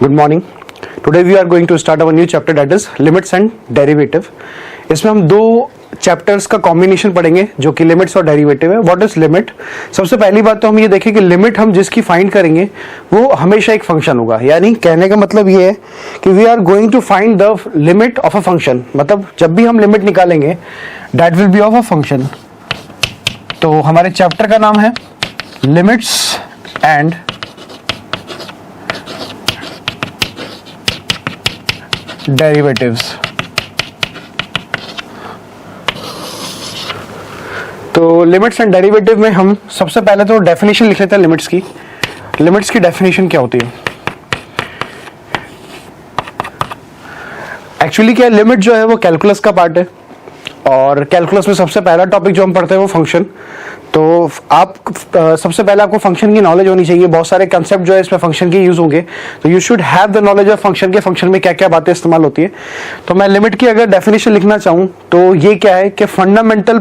Good morning. Today we are going to start our new chapter, that is limits and derivative. इसमें हम दो chapters का combination पढ़ेंगे जो कि लिमिट्स और डेरिवेटिव है. What is limit? सबसे पहली बात तो हम ये देखें कि लिमिट हम जिसकी फाइंड करेंगे वो हमेशा एक फंक्शन होगा. यानी कहने का मतलब ये है कि we are going to find the limit of a function. मतलब जब भी हम लिमिट निकालेंगे that will be of a function. तो हमारे चैप्टर का नाम है लिमिट्स एंड डेरिवेटिव्स. तो लिमिट्स एंड डेरिवेटिव में हम सबसे पहले तो डेफिनेशन लिख लेते हैं लिमिट्स की. लिमिट्स की डेफिनेशन क्या होती है? एक्चुअली क्या है, लिमिट जो है वो कैलकुलस का पार्ट है और कैलकुलस में सबसे पहला टॉपिक जो हम पढ़ते हैं वो फंक्शन. तो आप सबसे पहले आपको फंक्शन की नॉलेज होनी चाहिए. बहुत सारे कंसेप्ट जो है इसमें फंक्शन के यूज होंगे, तो you should have the knowledge of function के फंक्शन में क्या क्या बातें इस्तेमाल होती है. तो मैं लिमिट की अगर डेफिनेशन लिखना चाहूँ तो ये क्या है कि फंडामेंटल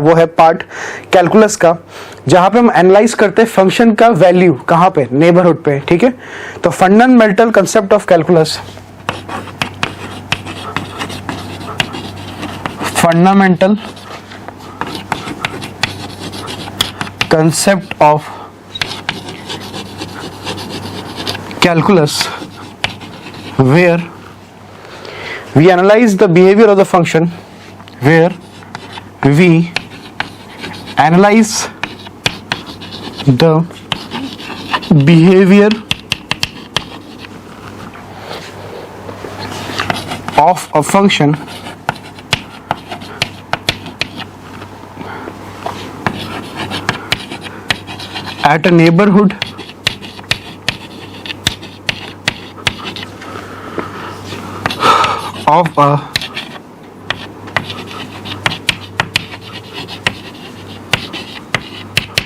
वो है पार्ट कैलकुलस का जहाँ पे हम एनालाइज करते हैं फंक्शन का वैल्यू कहाँ पे, नेबरहुड पे. ठीक है, तो fundamental concept of calculus, fundamental concept of calculus where we analyze the behavior of the function, where we analyze the behavior of a function at a neighborhood of a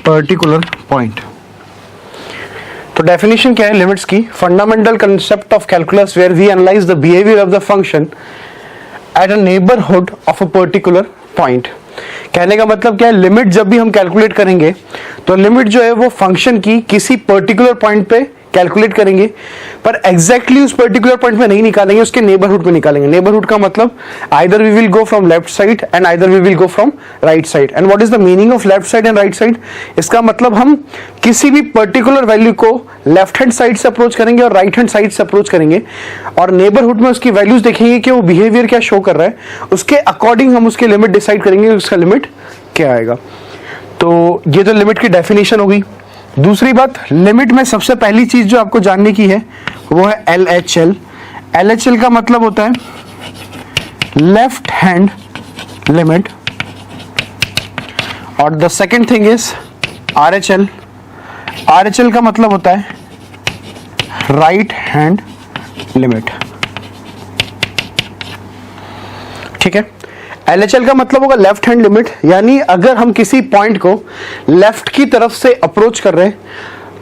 particular point. तो definition क्या है limits की? Fundamental concept of calculus where we analyse the behaviour of the function at a neighbourhood of a particular point. कहने का मतलब क्या है, limit जब भी हम कैलकुलेट करेंगे तो लिमिट जो है वो फंक्शन की किसी पर्टिकुलर पॉइंट पे कैलकुलेट करेंगे, पर एग्जैक्टली उस पर्टिकुलर पॉइंट पे नहीं निकालेंगे, उसके नेबरहुड पे निकालेंगे. नेबरहुड का मतलब either we will go from left side and either we will go from right side. And what is the meaning of left side and right side? इसका मतलब हम किसी भी पर्टिकुलर वैल्यू को लेफ्ट हैंड साइड से approach करेंगे और right hand side से अप्रोच करेंगे और नेबरहुड में उसकी वैल्यूज देखेंगे कि वो बिहेवियर क्या शो कर रहा है, उसके अकॉर्डिंग हम उसकी लिमिट डिसाइड करेंगे उसका लिमिट क्या आएगा. तो ये तो लिमिट की डेफिनेशन होगी. दूसरी बात, लिमिट में सबसे पहली चीज जो आपको जानने की है वो है LHL. LHL का मतलब होता है लेफ्ट हैंड लिमिट और the second thing is RHL. RHL का मतलब होता है राइट हैंड लिमिट. ठीक है, LHL का मतलब होगा लेफ्ट हैंड लिमिट. यानी अगर हम किसी पॉइंट को लेफ्ट की तरफ से अप्रोच कर रहे हैं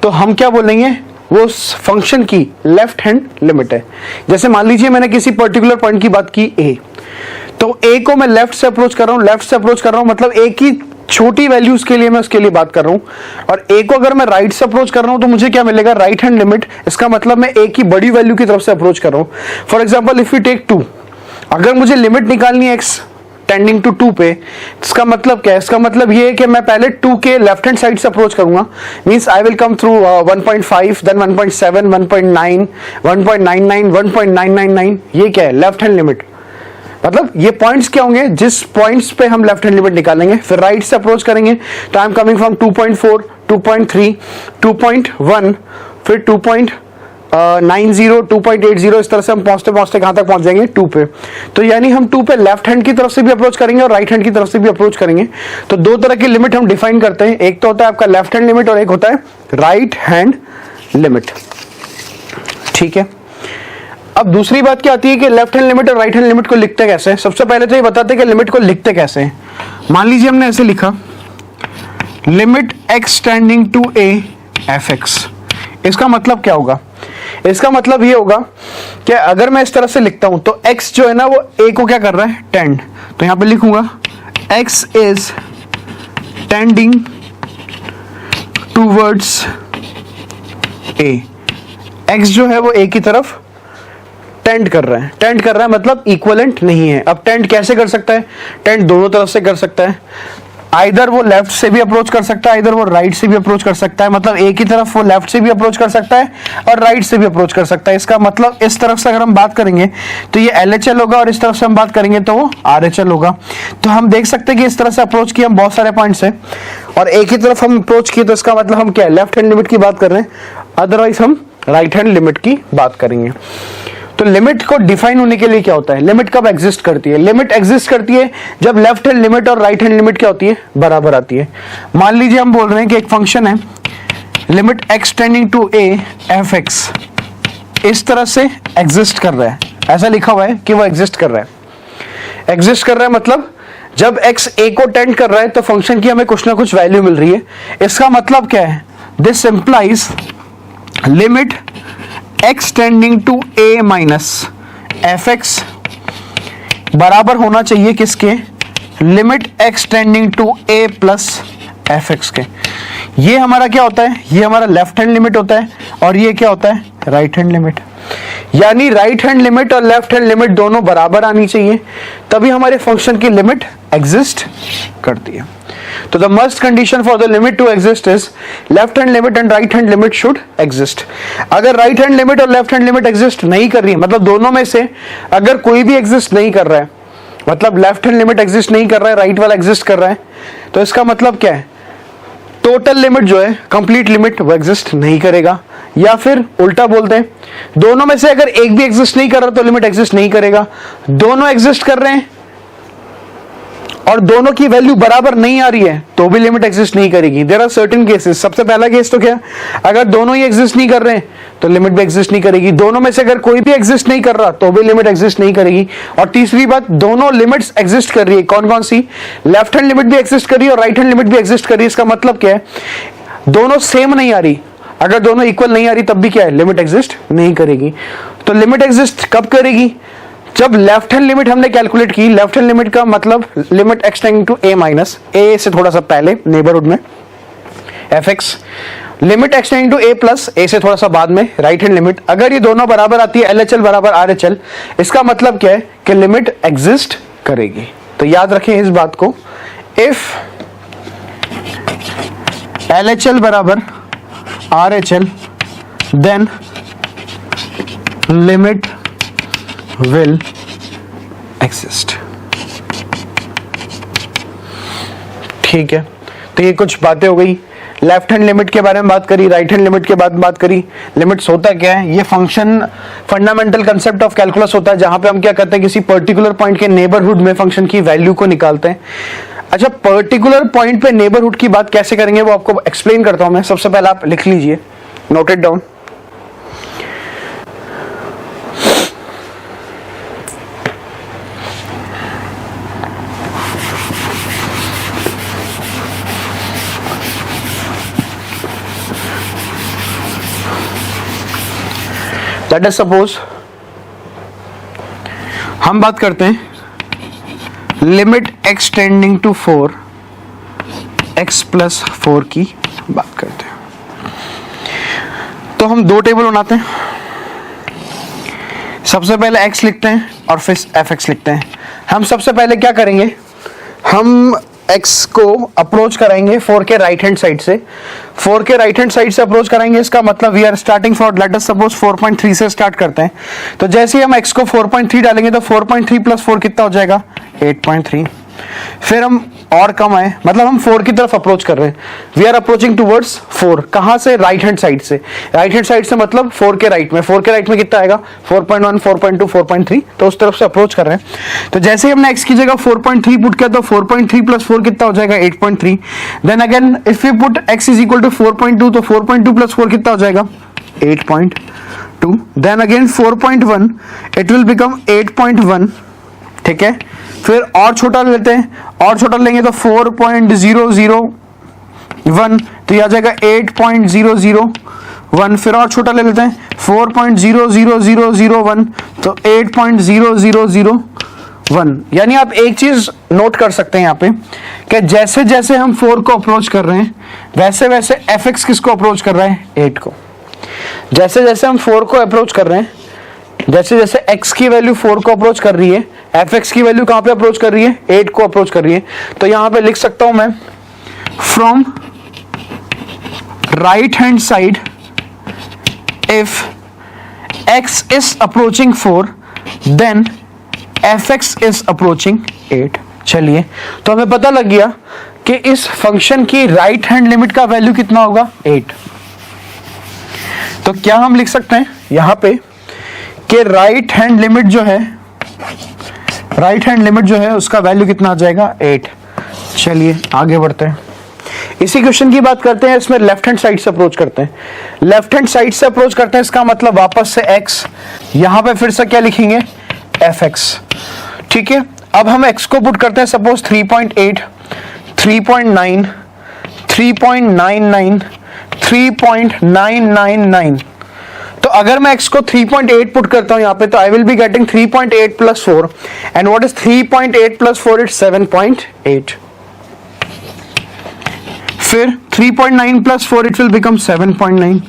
तो हम क्या बोलेंगे, वो उस फंक्शन की लेफ्ट हैंड लिमिट है. जैसे मान लीजिए मैंने किसी पर्टिकुलर पॉइंट की बात की A, तो A को मैं लेफ्ट से अप्रोच कर रहा हूं, लेफ्ट से अप्रोच कर रहा हूं मतलब A की छोटी वैल्यूज के लिए मैं उसके लिए बात कर रहा हूं, और A को अगर मैं राइट से अप्रोच कर रहा हूं तो मुझे क्या मिलेगा, राइट हैंड लिमिट. इसका मतलब मैं A की बड़ी वैल्यू की तरफ से अप्रोच कर रहा हूं. For example if you take 2, अगर मुझे लिमिट निकालनी है x टेंडिंग टू 2 पे, इसका मतलब क्या है? इसका मतलब ये है कि मैं पहले 2 के लेफ्ट हैंड साइड से अप्रोच करूंगा. Means I will come through 1.5, then 1.7, 1.9, 1.99, 1.999. ये क्या है? Left hand limit. मतलब ये पॉइंट्स क्या होंगे जिस पॉइंट्स पे हम लेफ्ट हैंड लिमिट निकालेंगे. फिर राइट से अप्रोच करेंगे तो आई एम कमिंग फ्रॉम 2.4, 2.3, 2.1, फिर 2.90, 2.80, इस तरह से हम पहुंचते पहुंचते कहां तक पहुंच जाएंगे, 2 पे. तो यानी हम 2 पे लेफ्ट हैंड की तरफ से भी अप्रोच करेंगे और राइट हैंड की तरफ से भी अप्रोच करेंगे. तो दो तरह की लिमिट हम डिफाइन करते हैं, एक तो होता है आपका लेफ्ट हैंड लिमिट और एक होता है राइट हैंड लिमिट. ठीक है, अब दूसरी बात क्या आती है कि लेफ्ट हैंड लिमिट और राइट हैंड लिमिट को लिखते कैसे. सबसे पहले तो ये बताते हैं कि लिमिट को लिखते कैसे हैं. मान लीजिए हमने ऐसे लिखा limit x tending to a f(x). इसका मतलब क्या होगा? इसका मतलब ये होगा कि अगर मैं इस तरह से लिखता हूं तो x जो है ना वो a को क्या कर रहा है, टेंड. तो यहां पे लिखूंगा x is tending towards a. x जो है वो a की तरफ टेंड कर रहा है, टेंड कर रहा है मतलब इक्वलेंट नहीं है। अब टेंड कैसे कर सकता है? टेंड दोनों तरफ से कर सकता है, आइदर वो लेफ्ट से भी अप्रोच कर सकता है, आइदर वो राइट से भी अप्रोच कर सकता है। मतलब एक ही तरफ वो लेफ्ट से भी अप्रोच कर सकता है और राइट से भी अप्रोच कर सकता है। इसका मतलब इस तरफ से अगर हम बात करेंगे तो ये LHL होगा और इस तरफ से हम बात करेंगे तो वो RHL होगा। तो हम देख सकते हैं कि इस तरह से अप्रोच किया हम बहुत सारे पॉइंट्स है और एक ही तरफ हम अप्रोच किए, तो इसका मतलब हम क्या है, लेफ्ट हैंड लिमिट की बात कर रहे हैं, अदरवाइज हम राइट हैंड लिमिट की बात करेंगे। तो लिमिट को डिफाइन होने के लिए क्या होता है, लिमिट कब एग्जिस्ट करती है? लिमिट एग्जिस्ट करती है जब लेफ्ट हैंड लिमिट और राइट हैंड लिमिट क्या होती है, बराबर आती है। मान लीजिए हम बोल रहे हैं कि एक फंक्शन है limit x tending to a f(x) इस तरह से एग्जिस्ट कर रहा है, ऐसा लिखा हुआ है कि वो एग्जिस्ट कर रहा है। एग्जिस्ट कर रहा है मतलब जब x a को टेंड कर रहा है तो फंक्शन की हमें कुछ ना कुछ वैल्यू मिल रही है। इसका मतलब क्या है? This implies limit x tending to a minus f(x) बराबर होना चाहिए किसके? Limit x tending to a plus f(x) के। ये हमारा क्या होता है? ये हमारा लेफ्ट हैंड लिमिट होता है और ये क्या होता है? Right hand limit. यानी राइट हैंड लिमिट और लेफ्ट हैंड लिमिट दोनों बराबर आनी चाहिए, तभी हमारे फंक्शन की लिमिट एग्जिस्ट करती है। तो the must condition for the limit to exist is left hand limit and right hand limit should exist. अगर राइट हैंड लिमिट और लेफ्ट हैंड लिमिट एग्जिस्ट नहीं कर रही है, मतलब दोनों में से अगर कोई भी एग्जिस्ट नहीं कर रहा है, मतलब लेफ्ट हैंड लिमिट एग्जिस्ट नहीं कर रहा है, राइट वाला एग्जिस्ट कर रहा है, तो इसका मतलब क्या है? टोटल लिमिट जो है, कंप्लीट लिमिट, वो एग्जिस्ट नहीं करेगा। या फिर उल्टा बोलते हैं, दोनों में से अगर एक भी एग्जिस्ट नहीं कर रहा तो लिमिट एग्जिस्ट नहीं करेगा। दोनों एग्जिस्ट कर रहे हैं और दोनों की वैल्यू बराबर नहीं आ रही है तो भी लिमिट एग्जिस्ट नहीं करेगी। There are certain cases. सबसे पहला केस तो क्या, अगर दोनों ही एग्जिस्ट नहीं कर रहे हैं तो लिमिट भी एग्जिस्ट नहीं करेगी। दोनों में से अगर कोई भी एग्जिस्ट नहीं कर रहा तो भी लिमिट एग्जिस्ट नहीं करेगी। और तीसरी बात, दोनों लिमिट्स एग्जिस्ट कर रही है। कौन कौन सी? लेफ्ट हैंड लिमिट भी एग्जिस्ट कर रही है और राइट हैंड लिमिट भी एग्जिस्ट कर रही है। इसका मतलब क्या है? दोनों सेम नहीं आ रही। अगर दोनों इक्वल नहीं आ रही तब भी क्या है? लिमिट एग्जिस्ट नहीं करेगी। तो लिमिट एग्जिस्ट कब करेगी? जब लेफ्ट हैंड लिमिट हमने कैलकुलेट की। लेफ्ट हैंड लिमिट का मतलब limit x tending to a minus a से थोड़ा सा पहले नेबरहुड में f(x), limit x tending to a plus a से थोड़ा सा बाद में राइट हैंड लिमिट। अगर ये दोनों बराबर आती है, LHL बराबर RHL, इसका मतलब क्या है कि लिमिट एग्जिस्ट करेगी। तो याद रखें इस बात को, इफ LHL बराबर RHL then limit will exist। ठीक है, तो ये कुछ बातें हो गई। लेफ्ट हैंड लिमिट के बारे में बात करी, राइट हैंड लिमिट के बाद बात करी। लिमिट्स होता क्या है? ये function fundamental concept of calculus होता है, जहां पे हम क्या करते हैं, किसी पर्टिकुलर पॉइंट के नेबरहुड में फंक्शन की वैल्यू को निकालते हैं। अच्छा, पर्टिकुलर पॉइंट पे नेबरहुड की बात कैसे करेंगे वो आपको एक्सप्लेन करता हूं मैं। सबसे पहले आप लिख लीजिए, note it down. Let us suppose हम बात करते हैं limit x tending to 4 x plus 4 की बात करते हैं। तो हम दो टेबल बनाते हैं। सबसे पहले x लिखते हैं और फिर f(x) लिखते हैं। हम सबसे पहले क्या करेंगे, हम x को अप्रोच कराएंगे 4 के राइट हैंड साइड से। 4 के राइट हैंड साइड से अप्रोच कराएंगे, इसका मतलब we are starting for let us suppose 4.3 से स्टार्ट करते हैं। तो जैसे ही हम x को 4.3 डालेंगे तो 4.3 प्लस 4 कितना हो जाएगा? 8.3। फिर हम और कम आए, मतलब हम 4 की तरफ अप्रोच कर रहे हैं। We are approaching towards 4। कहां से? राइट हैंड साइड से। राइट हैंड साइड से मतलब 4 के राइट में। 4 के राइट में कितना आएगा? 4.1, 4.2, 4.3। तो उस तरफ से अप्रोच कर रहे हैं। तो जैसे ही हमने x की जगह 4.3 पुट किया तो 4.3 प्लस 4 कितना हो जाएगा? 8.3। Then again if we put x is equal to 4.2 तो 4.2 प्लस 4 कितना हो जाएगा? 8.2। Then again 4.1 it will become 8.1। ठीक है, फिर और छोटा लेते हैं, और छोटा लेंगे तो 4.001, तो यह आ जाएगा 8.001। फिर और छोटा ले लेते हैं 4.00001, तो 8.0001। यानी आप एक चीज नोट कर सकते हैं यहाँ पे कि जैसे जैसे हम 4 को अप्रोच कर रहे हैं वैसे वैसे f(x) किसको अप्रोच कर रहा है? 8 को। जैसे जैसे हम 4 को अप्रोच कर रहे हैं, जैसे जैसे x की वैल्यू 4 को अप्रोच कर रही है, fx की वैल्यू कहां पे अप्रोच कर रही है, 8 को अप्रोच कर रही है। तो यहां पे लिख सकता हूं मैं, from right hand side if x is approaching 4 then fx is approaching 8। चलिए, तो हमें पता लग गया कि इस फंक्शन की राइट हैंड लिमिट का वैल्यू कितना होगा, 8। तो क्या हम लिख सकते हैं यहां पे कि राइट हैंड लिमिट जो है उसका वैल्यू कितना आ जाएगा, 8। चलिए आगे बढ़ते हैं, इसी क्वेश्चन की बात करते हैं। इसमें लेफ्ट हैंड साइड से अप्रोच करते हैं, लेफ्ट हैंड साइड से अप्रोच करते हैं, इसका मतलब वापस से x, यहां पे फिर से क्या लिखेंगे, fx। ठीक है, अब हम x को पुट करते हैं, सपोज 3.8, 3.9, 3.99, 3.999। तो अगर मैं x को 3.8 पुट करता हूं यहां पे, तो I will be getting 3.8 plus 4, and what is 3.8 plus 4, it's 7.8। फिर 3.9 plus 4, it will become 7.9,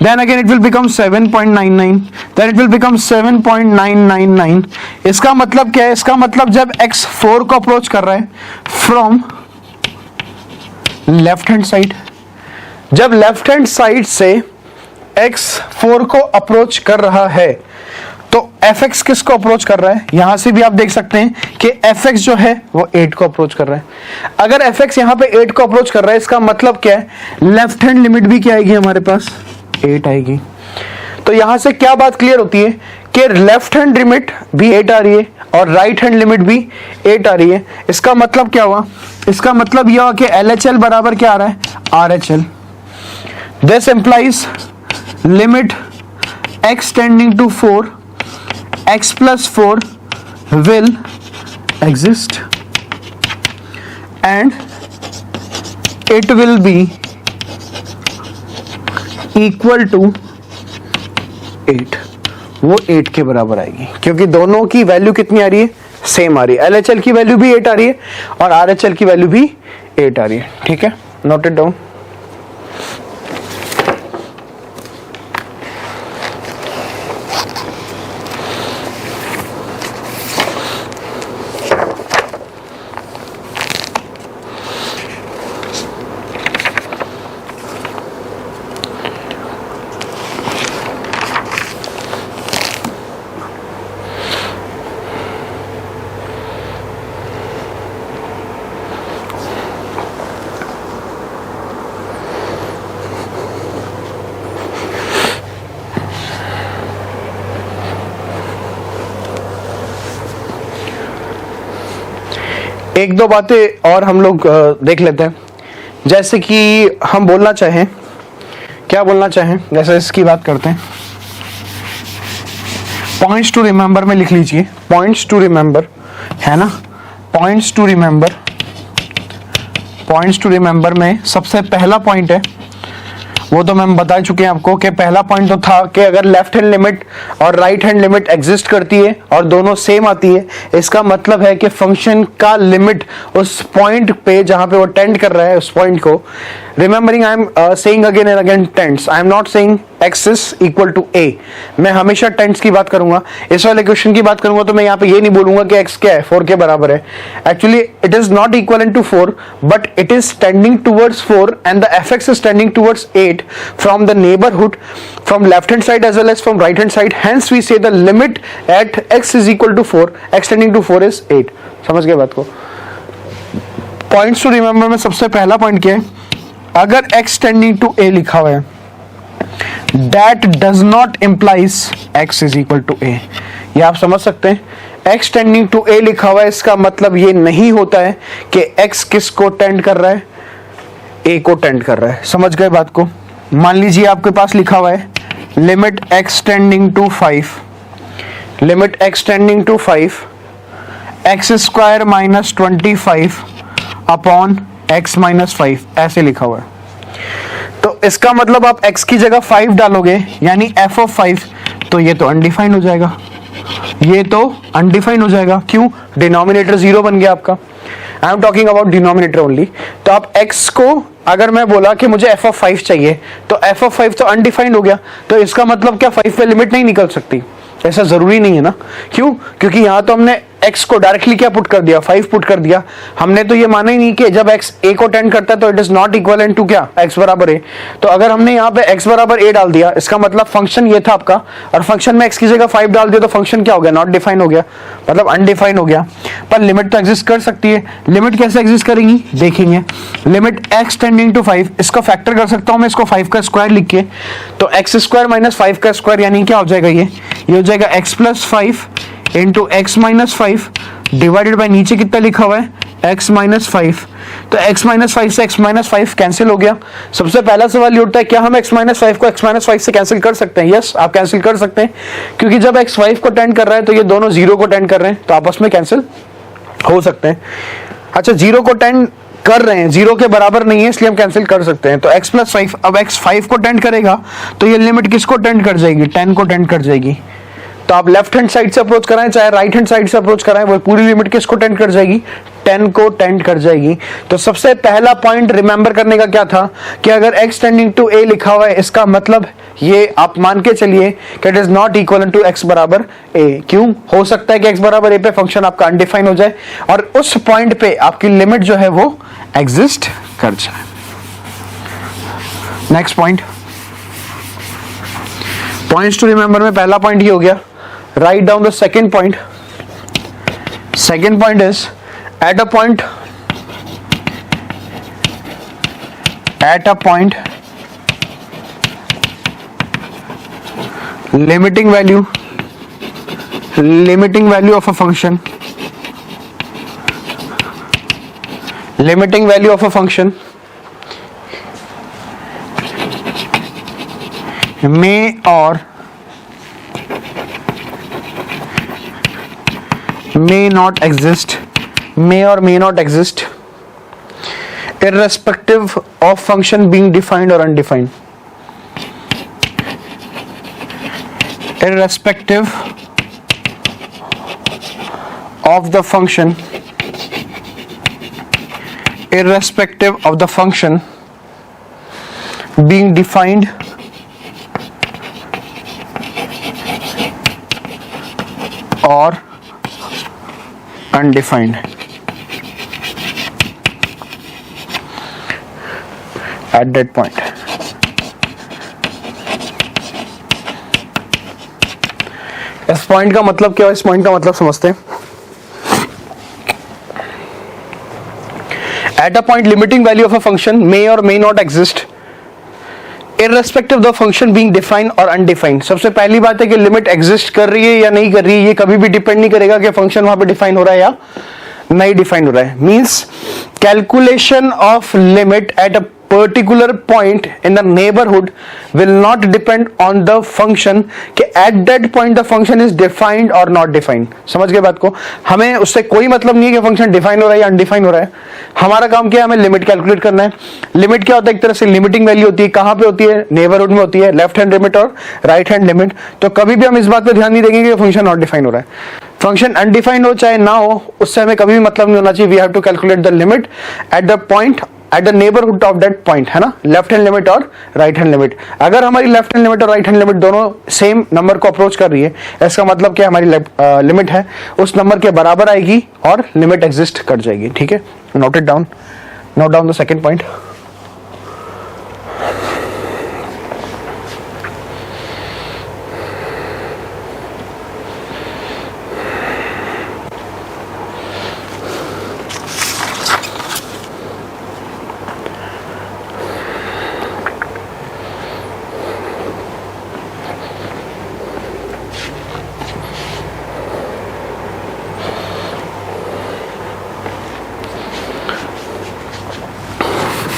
then again it will become 7.99, then it will become 7.999। इसका मतलब क्या है, इसका मतलब जब x 4 को अप्रोच कर रहा है फ्रॉम लेफ्ट हैंड साइड, जब लेफ्ट हैंड साइड से x 4 को अप्रोच कर रहा है, तो fx किसको अप्रोच कर रहा है, यहां से भी आप देख सकते हैं कि fx जो है वो 8 को अप्रोच कर रहा है। अगर fx यहां पे 8 को अप्रोच कर रहा है, इसका मतलब क्या है, लेफ्ट हैंड लिमिट भी क्या आएगी हमारे पास, 8 आएगी। तो यहां से क्या बात क्लियर होती है कि लेफ्ट हैंड लिमिट भी 8 आ रही है और राइट हैंड लिमिट भी 8 आ रही है। इसका मतलब क्या हुआ, इसका मतलब यह हुआ कि LHL बराबर क्या आ रहा है, RHL। This implies limit x tending to 4, x plus 4 will exist and it will be equal to 8। वो 8 के बराबर आएगी, क्योंकि दोनों की वैल्यू कितनी आ रही है, सेम आ रही है। LHL की वैल्यू भी 8 आ रही है और RHL की वैल्यू भी 8 आ रही है। ठीक है, नोट इट डाउन। एक दो बातें और हम लोग देख लेते हैं, जैसे कि हम बोलना चाहें, क्या बोलना चाहें, जैसे इसकी बात करते हैं। पॉइंट्स टू रिमेंबर में लिख लीजिए, पॉइंट्स टू रिमेंबर है ना, points to remember, points to remember में सबसे पहला पॉइंट है, वो तो मैं बता चुके हैं आपको कि पहला पॉइंट तो था कि अगर लेफ्ट हैंड लिमिट और राइट हैंड लिमिट एग्जिस्ट करती है और दोनों सेम आती है, इसका मतलब है कि फंक्शन का लिमिट उस पॉइंट पे जहां पे वो टेंड कर रहा है, उस पॉइंट को, remembering I am saying again and again tends, I am not saying x is equal to a, मैं हमेशा टेंड्स की बात करूंगा। इस वाले क्वेश्चन की बात करूंगा तो मैं यहाँ पे ये नहीं बोलूंगा कि x क्या है, 4 के बराबर है। Actually it is not equal to 4 but it is tending towards 4 and the fx is tending towards 8 from the neighborhood from left hand side as well as from right hand side, hence we say the limit at x is equal to 4, x tending to 4 is 8। समझ गए बात को। Points to remember में सबसे पहला point क्या है, अगर x टेंडिंग टू a लिखा हुआ है, that does not implies x is equal to a। ये आप समझ सकते हैं, x टेंडिंग टू a लिखा हुआ है, इसका मतलब ये नहीं होता है कि x किसको टेंड कर रहा है, a को टेंड कर रहा है। समझ गए बात को। मान लीजिए आपके पास लिखा हुआ है limit x tending to 5, limit x tending to 5 x square minus 25 upon x minus 5, ऐसे लिखा हुआ है। तो इसका मतलब आप x की जगह 5 डालोगे, यानी f ऑफ 5, तो ये तो अनडिफाइंड हो जाएगा, ये तो अनडिफाइंड हो जाएगा। क्यों, डिनोमिनेटर 0 बन गया आपका। I am talking about denominator only. तो आप x को अगर मैं बोला कि मुझे f ऑफ 5 चाहिए, तो f ऑफ 5 तो अनडिफाइंड हो गया, तो इसका मतलब क्या 5 पे लिमिट नहीं निकल सकती? ऐसा जरूरी नहीं है ना। क्यों? क्योंकि यहां तो हमने x को डायरेक्टली क्या पुट कर दिया, 5 पुट कर दिया। हमने तो ये माना ही नहीं कि जब x a को टेंड करता है तो it is not equal to क्या, x बराबर a। तो अगर हमने यहाँ पे x बराबर a डाल दिया, इसका मतलब फंक्शन ये था आपका, और फंक्शन में x की जगह 5 डाल दिया, तो फंक्शन क्या हो गया, नॉट डिफाइन हो गया, मतलब अनडिफाइन हो गया। पर लिमिट तो एग्जिस्ट कर सकती है। लिमिट कैसे एग्जिस्ट करेंगी देखेंगे। लिमिट x टेंडिंग टू 5, इसको फैक्टर कर सकता हूं मैं, इसको 5 का स्क्वायर लिख के, तो x स्क्वायर माइनस 5 का स्क्वायर यानी क्या हो जाएगा, ये हो जाएगा x plus 5 into x minus 5 divided by नीचे कितना लिखा हुआ है, x माइनस 5। तो x माइनस 5 से x माइनस 5 कैंसिल हो गया। सबसे पहला सवाल ये उठता है, क्या हम x माइनस 5 को x माइनस 5 से कैंसिल कर सकते हैं? यस, आप कैंसिल कर सकते हैं, क्योंकि जब x 5 को टेंड कर रहा है तो ये दोनों 0 को टेंड कर रहे हैं, तो आपस में कैंसिल हो सकते हैं। अच्छा, 0 को टेंड कर रहे हैं, 0 के बराबर नहीं है, इसलिए हम कैंसिल कर सकते हैं। तो x प्लस 5, अब x 5 को टेंड करेगा तो ये लिमिट किसको टेंड कर जाएगी, 10 को टेंड कर जाएगी। तो आप लेफ्ट हैंड साइड से अप्रोच कराएं चाहे राइट हैंड साइड से अप्रोच कराएं, वो पूरी लिमिट किसको टेंड कर जाएगी, 10 को टेंड कर जाएगी। तो सबसे पहला पॉइंट रिमेंबर करने का क्या था कि अगर x टेंडिंग टू a लिखा हुआ है, इसका मतलब ये आप मान के चलिए कि it is not equal to x बराबर a। क्यों? हो सकता है कि x बराबर a पे फंक्शन आपका अनडिफाइन हो जाए और उस पॉइंट पे आपकी लिमिट जो है वो एग्जिस्ट कर जाए। नेक्स्ट पॉइंट्स टू रिमेंबर में पहला पॉइंट ये हो गया। Write down the second point. Second point is at a point limiting value of a function may or may not exist irrespective of function being defined or undefined, irrespective of the function being defined or undefined at that point. इस point का मतलब क्या है, इस point का मतलब समझते हैं। At a point limiting value of a function may or may not exist irrespective of the function being defined or undefined। सबसे पहली बात है कि लिमिट एग्जिस्ट कर रही है या नहीं कर रही है, ये कभी भी डिपेंड नहीं करेगा कि फंक्शन वहां पे डिफाइन हो रहा है या नहीं डिफाइन हो रहा है। Means calculation of limit at a particular point in the neighborhood will not depend on the function कि at that point the function is defined or not defined। समझ गए बात को? हमें उससे कोई मतलब नहीं है कि फंक्शन डिफाइन हो रहा है या अनडिफाइन हो रहा है। हमारा काम क्या है, हमें लिमिट कैलकुलेट करना है। लिमिट क्या होता है, एक तरह से लिमिटिंग वैल्यू होती है। कहां पे होती है? नेबरहुड में होती है, लेफ्ट हैंड लिमिट और राइट हैंड लिमिट। तो कभी भी हम इस बात पर ध्यान नहीं देंगे कि फंक्शन नॉट डिफाइन हो रहा है। फंक्शन अनडिफाइंड हो चाहे ना हो, उससे हमें कभी भी मतलब नहीं होना चाहिए। We have to calculate the limit at the point at the neighbourhood of that point, है ना, लेफ्ट हैंड लिमिट और राइट हैंड लिमिट। अगर हमारी लेफ्ट हैंड लिमिट और राइट हैंड लिमिट दोनों सेम नंबर को अप्रोच कर रही है, इसका मतलब क्या हमारी लिमिट है उस नंबर के बराबर आएगी और लिमिट एग्जिस्ट कर जाएगी। ठीक है, note it down, note down the second point.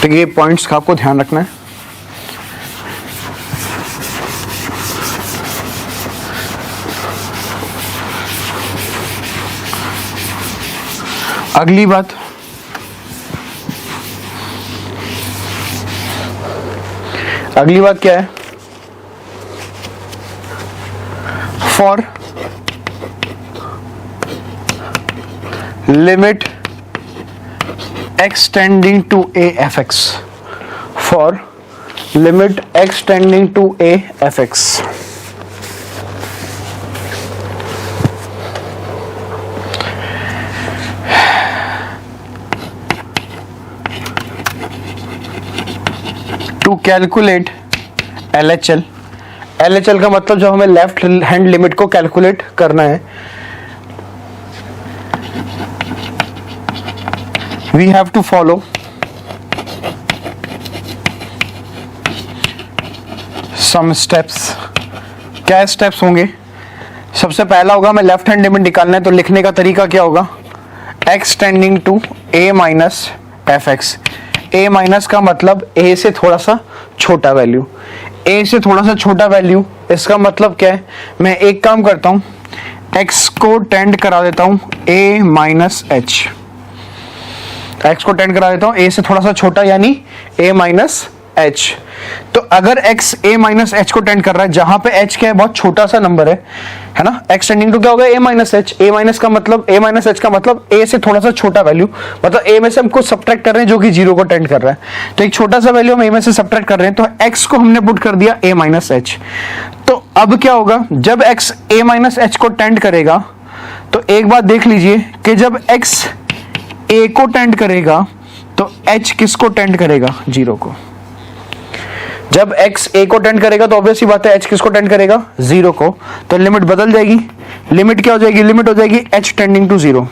तो ये पॉइंट्स का आपको ध्यान रखना है। अगली बात, क्या है? For limit x tending to a fx, for limit x tending to a fx. To calculate LHL, LHL का मतलब जो हमें लेफ्ट हैंड लिमिट को कैलकुलेट करना है, we have to follow some steps. क्या स्टेप्स होंगे? सबसे पहला होगा हमें लेफ्ट हैंड लिमिट निकालना है, तो लिखने का तरीका क्या होगा? x tending to a minus f x. a minus का मतलब a से थोड़ा सा छोटा वैल्यू, a से थोड़ा सा छोटा वैल्यू, इसका मतलब क्या है? मैं एक काम करता हूं, x को टेंड करा देता हूं a माइनस एच, x को टेंड करा देता हूं a से थोड़ा सा छोटा यानी a माइनस h. तो अगर x a माइनस h को टेंड कर रहा है, जहां पे h क्या है? बहुत छोटा सा नंबर है ना? x टेंडिंग टू क्या होगा? a minus h. a minus का मतलब a माइनस h का मतलब a से थोड़ा सा छोटा वैल्यू, मतलब a में से हम कुछ सब्ट्रैक्ट कर रहे हैं जो कि जीरो को टेंड कर रहा है, तो एक छोटा सा वैल्यू हम a में से सब्ट्रैक्ट कर रहे हैं, तो x को हमने पुट कर दिया a माइनस h. तो अब क्या होगा? जब x a माइनस h को टेंड करेगा, तो एक बात देख लीजिए कि जब x a को टेंड करेगा तो h किसको टेंड करेगा? जीरो को. जब x a को टेंड करेगा तो ऑब्वियस सी बात है h किसको टेंड करेगा? जीरो को. तो लिमिट बदल जाएगी. लिमिट क्या हो जाएगी? लिमिट हो जाएगी h टेंडिंग टू जीरो,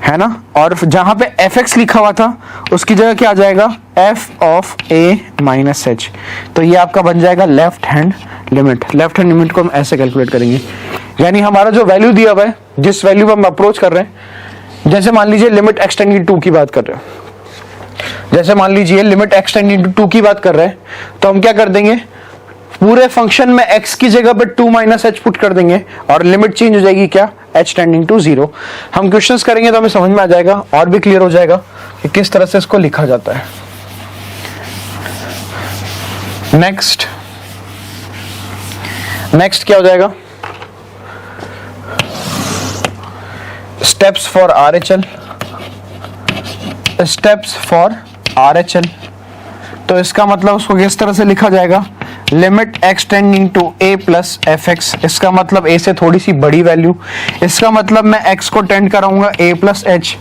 है ना? और जहां पे fx लिखा हुआ था उसकी जगह क्या आ जाएगा? f of a minus H. तो ये आपका बन जाएगा left hand limit. Left hand limit को हम ऐसे कैलकुलेट करेंगे, यानी हमारा जो वैल्यू दिया हुआ है, जिस वैल्यू पर हम अप्रोच कर रहे हैं, जैसे मान लीजिए लिमिट x टेंडिंग टू की बात कर रहे हैं, जैसे मान लीजिए लिमिट x टेंडिंग टू की बात कर रहे हैं, तो हम क्या कर देंगे? पूरे फंक्शन में x की जगह पर 2 माइनस एच पुट कर देंगे और लिमिट चेंज हो जाएगी क्या? h tending to zero. हम क्वेश्चंस करेंगे तो हमें समझ में आ जाएगा और भी क्लियर हो जाएगा कि किस तरह से इसको लिखा जाता है. नेक्स्ट क्या हो जाएगा? Steps for RHL. Steps for RHL, तो इसका मतलब उसको किस तरह से लिखा जाएगा? Limit x tending to a plus f x. इसका मतलब a से थोड़ी सी बड़ी वैल्यू, इसका मतलब मैं x को टेंड कराऊंगा a प्लस एच.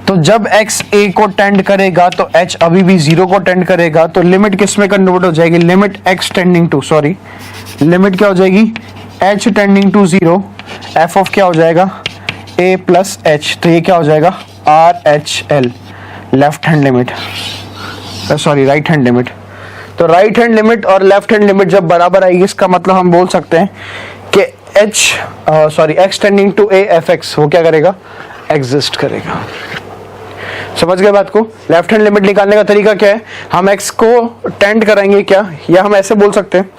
तो जब x a को टेंड करेगा तो h अभी भी जीरो को टेंड करेगा, तो लिमिट किस में कन्वर्ट हो जाएगी? Limit x tending to, sorry, limit क्या हो जाएगी? h tending to zero, f of क्या हो जाएगा? a plus h. तो ये क्या हो जाएगा? RHL, left hand limit, sorry right hand limit. तो राइट हैंड लिमिट और लेफ्ट हैंड लिमिट जब बराबर आएगी, इसका मतलब हम बोल सकते हैं कि x tending to a f x वो क्या करेगा? एग्जिस्ट करेगा. समझ गए बात को? लेफ्ट हैंड लिमिट निकालने का तरीका क्या है? हम x को टेंड कराएंगे क्या, या हम ऐसे बोल सकते हैं,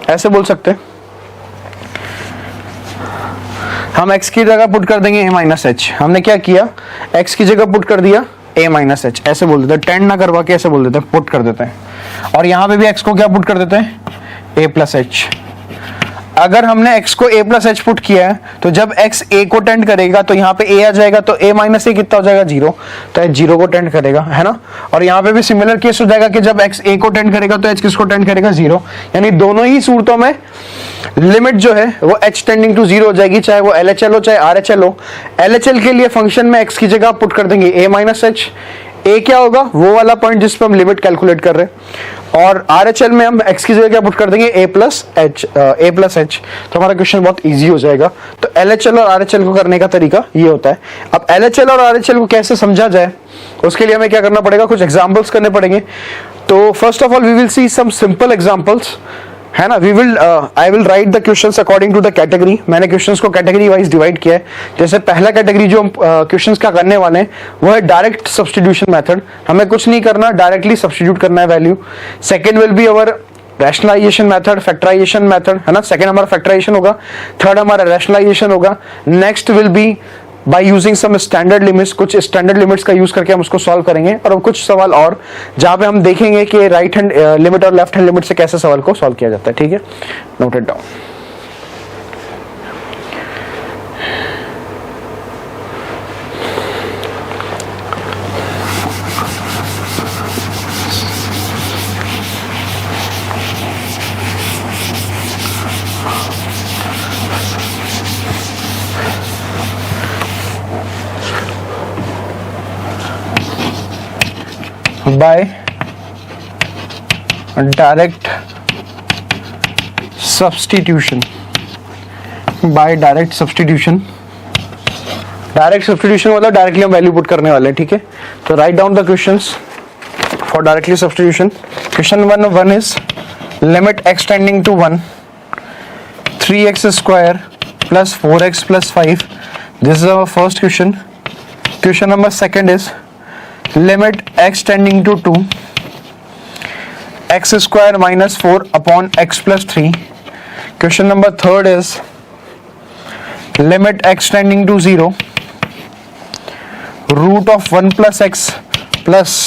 ऐसे बोल सकते हैं, हम x की जगह पुट कर देंगे a माइनस एच. हमने क्या किया? x की जगह पुट कर दिया a माइनस एच. ऐसे बोल देते हैं, टेंड ना करवा के ऐसे बोल देते हैं, पुट कर देते हैं. और यहाँ पे भी x को क्या पुट कर देते हैं? a plus H. अगर हमने x को a प्लस एच पुट किया है, तो जब x a को टेंड करेगा तो यहाँ पे a आ जाएगा, तो a माइनस ए कितना हो जाएगा? जीरो. तो h जीरो को टेंड करेगा, है ना? और यहाँ पे भी सिमिलर केस हो जाएगा कि जब x a को टेंड करेगा तो h किसको टेंड करेगा? जीरो. यानी दोनों ही सूरतों में लिमिट जो है वो h टेंडिंग टू जीरो हो जाएगी, चाहे वो LHL हो चाहे RHL हो. LHL के लिए फंक्शन में x की जगह पुट कर देंगे a माइनस एच. a क्या होगा? वो वाला पॉइंट जिस पर हम लिमिट कैलकुलेट कर रहे हैं. और RHL में हम x की जगह क्या पुट कर देंगे? a plus h. तो हमारा क्वेश्चन बहुत इजी हो जाएगा. तो LHL और RHL को करने का तरीका ये होता है. अब LHL और RHL को कैसे समझा जाए, उसके लिए हमें क्या करना पड़ेगा? कुछ एग्जाम्पल्स करने पड़ेंगे. तो first of all we will see some simple examples, है ना? I will write the questions according to the category. मैंने क्वेश्चंस को कैटेगरी वाइज डिवाइड किया है. जैसे पहला कैटेगरी जो हम क्वेश्चंस का करने वाले हैं वो है डायरेक्ट सब्स्टिट्यूशन मेथड. हमें कुछ नहीं करना, डायरेक्टली सब्स्टिट्यूट करना है value. Second will be our rationalisation method, factorisation method, है ना? सेकंड हमारा फैक्टराइजेशन होगा, थर्ड हमारा रैशनलाइजेशन होगा. Next will be by using some standard limits. कुछ स्टैंडर्ड लिमिट्स का यूज करके हम उसको सॉल्व करेंगे. और कुछ सवाल और जहां पे हम देखेंगे कि राइट हैंड लिमिट और लेफ्ट हैंड लिमिट से कैसे सवाल को सॉल्व किया जाता है. ठीक है, note it down. By direct substitution, by direct substitution. Direct substitution मतलब डायरेक्टली हम वैल्यू पुट करने वाले हैं, ठीक है। तो write down the questions for directly substitution. Question number 1 is limit x tending to 1 3x square plus 4x plus 5. This is our first question. Question number 2 is limit x tending to 2 x square minus 4 upon x plus 3. Question number 3 is limit x tending to 0 root of 1 plus x plus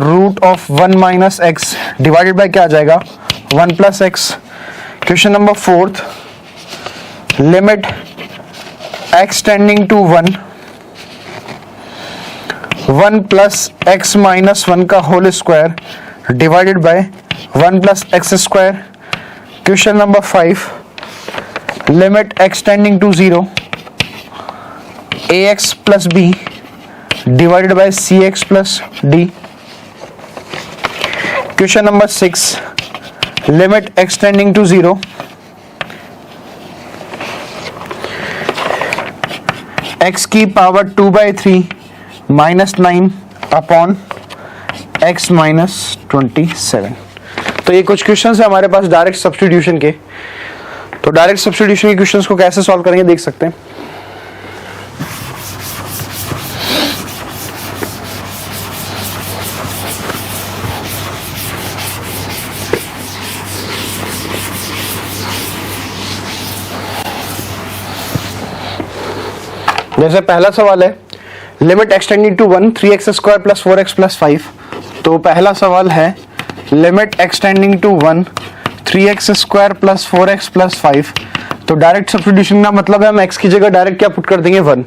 root of 1 minus x divided by क्या आ जाएगा 1 plus x. Question number 4 limit x tending to 1 1 plus x minus 1 का whole square divided by 1 plus x square. Question number 5 limit x tending to 0 ax plus b divided by cx plus d. Question number 6 limit x tending to 0 x की power 2/3 minus 9 upon x minus 27। तो ये कुछ questions है हमारे पास direct substitution के। तो direct substitution के questions को कैसे सॉल्व करेंगे देख सकते हैं। जैसे पहला सवाल है limit x tending to 1 3x square plus 4x plus 5। तो पहला सवाल है limit x tending to 1 3x square plus 4x plus 5। तो डायरेक्ट सब्स्टिट्यूशन का मतलब है हम x की जगह डायरेक्ट क्या पुट कर देंगे 1।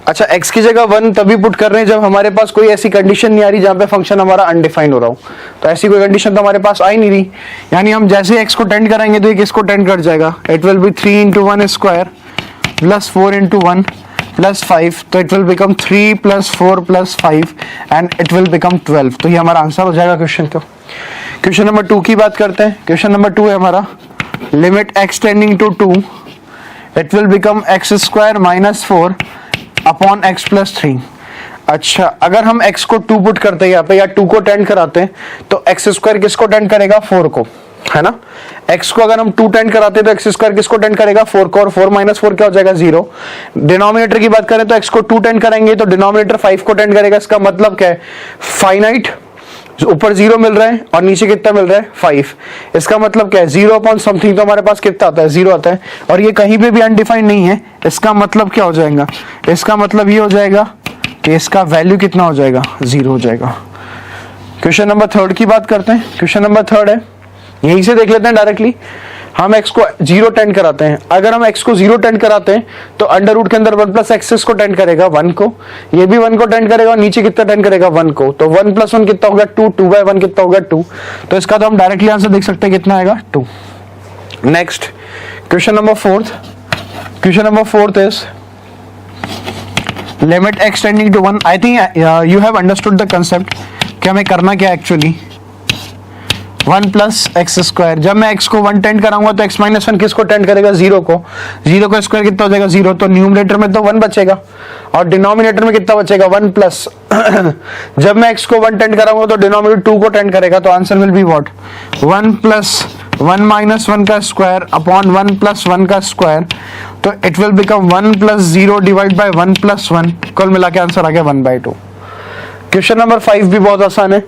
अच्छा x की जगह 1 तभी पुट कर रहे हैं जब हमारे पास कोई ऐसी कंडीशन नहीं आ रही जहां पे फंक्शन हमारा अनडिफाइंड हो रहा हो। तो ऐसी कोई कंडीशन तो हमारे पास आ ही नहीं रही, यानी हम जैसे x को टेंड कराएंगे तो ये किसको टेंड कर जाएगा, it will B 3 into 1 square plus 4 into 1 plus 5। तो it will become 3 plus 4 plus 5 and it will become 12। तो ये हमारा आंसर हो जाएगा क्वेश्चन का। क्वेश्चन नंबर 2 की बात करते हैं। क्वेश्चन नंबर 2 है हमारा limit x tending to 2 it will become x square minus 4 upon x plus 3। अच्छा, अगर हम x को 2 पुट करते हैं यहाँ पे या 2 को टेंड कराते हैं तो x स्क्वायर किसको टेंड करेगा 4 को, है ना। x को अगर हम 2 टेंड कराते हैं तो x स्क्वायर किसको टेंड करेगा 4 को, और 4 माइनस 4 क्या हो जाएगा 0। डिनोमिनेटर की बात करें तो x को 2 टेंड करेंगे तो डिनोमिनेटर 5 को टेंड करेगा। इसका मतलब क्या है फाइनाइट, ऊपर 0 मिल रहा है और नीचे कितना मिल रहा है 5। इसका मतलब क्या है 0 अपॉन समथिंग तो हमारे पास कितना आता है 0 आता है, और ये कहीं पे भी अनडिफाइंड नहीं है। इसका मतलब क्या हो जाएगा, इसका मतलब ये हो जाएगा कि इसका वैल्यू कितना हो जाएगा 0 हो जाएगा। क्वेश्चन नंबर 3 की बात करते हैं। क्वेश्चन नंबर 3 है, यहीं से देख लेते हैं डायरेक्टली। हम x को 0 टेंड कराते हैं। अगर हम x को 0 टेंड कराते हैं तो अंडर रूट के अंदर 1 प्लस एक्स को टेंड करेगा 1 को, ये भी 1 को टेंड करेगा और नीचे कितना टेंड करेगा 1 को। तो 1 प्लस 1 कितना होगा 2, 2/1 कितना होगा 2। तो इसका तो हम डायरेक्टली आंसर देख सकते हैं कितना आएगा 2। Next question number 4। Question number 4 is limit x tending to 1। I think you have understood the concept कि हमें करना क्या एक्चुअली 1 प्लस एक्स स्क्वायर। जब मैं x को 1 टेंड कराऊंगा तो x माइनस 1 किसको टेंड करेगा 0 को, 0 का स्क्वायर कितना हो जाएगा 0। तो न्यूमरेटर में तो 1 बचेगा और डिनोमिनेटर में कितना बचेगा 1 प्लस जब मैं x को 1 टेंड कराऊंगा तो डिनोमिनेटर 2 को टेंड करेगा। तो answer will be what 1 plus 1 minus 1 का स्क्वायर अपॉन 1 प्लस 1 का स्क्वायर। तो it will become 1 plus 0 divide by 1 plus 1। कुल मिला के आंसर आ गया 1/2। क्वेश्चन नंबर 5 भी बहुत आसान है।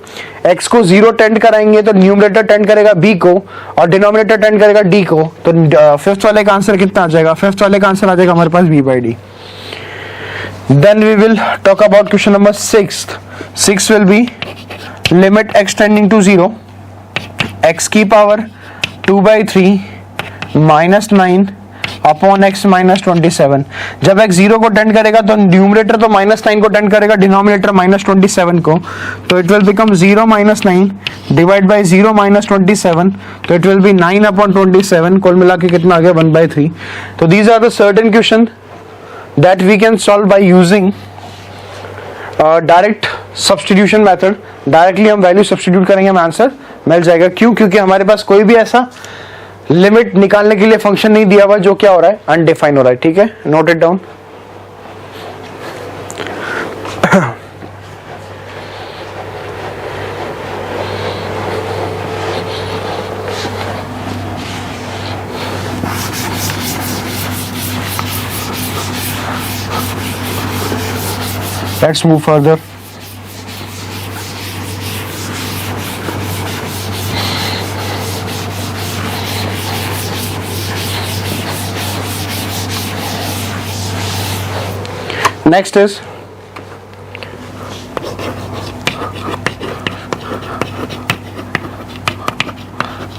x को 0 टेंड कराएंगे तो न्यूमरेटर टेंड करेगा b को और डिनोमिनेटर टेंड करेगा d को। तो फिफ्थ वाले का आंसर कितना आ जाएगा, फिफ्थ वाले का आंसर आ जाएगा हमारे पास b/d। Then we will talk about question number 6। 6 will be limit x tending to 0 x की power 2/3 minus 9 upon x minus 27। जब x 0 को टेंड करेगा तो न्यूमरेटर तो माइनस 9 को टेंड करेगा, डिनोमिनेटर माइनस 27 को। तो it will become 0 minus 9 divide by 0 minus 27। तो इट विल बी 9 अपॉन 27। कुल मिला के कितना आ गया 1/3। तो these are the certain question that we can solve by using direct substitution method, directly हम वैल्यू सब्सटीट्यूट करेंगे, हमें आंसर मिल जाएगा। क्यों? क्योंकि हमारे पास कोई भी ऐसा लिमिट निकालने के लिए फंक्शन नहीं दिया हुआ जो क्या हो रहा है, अनडिफाइन हो रहा है। ठीक है, note it down. Let's move further. Next is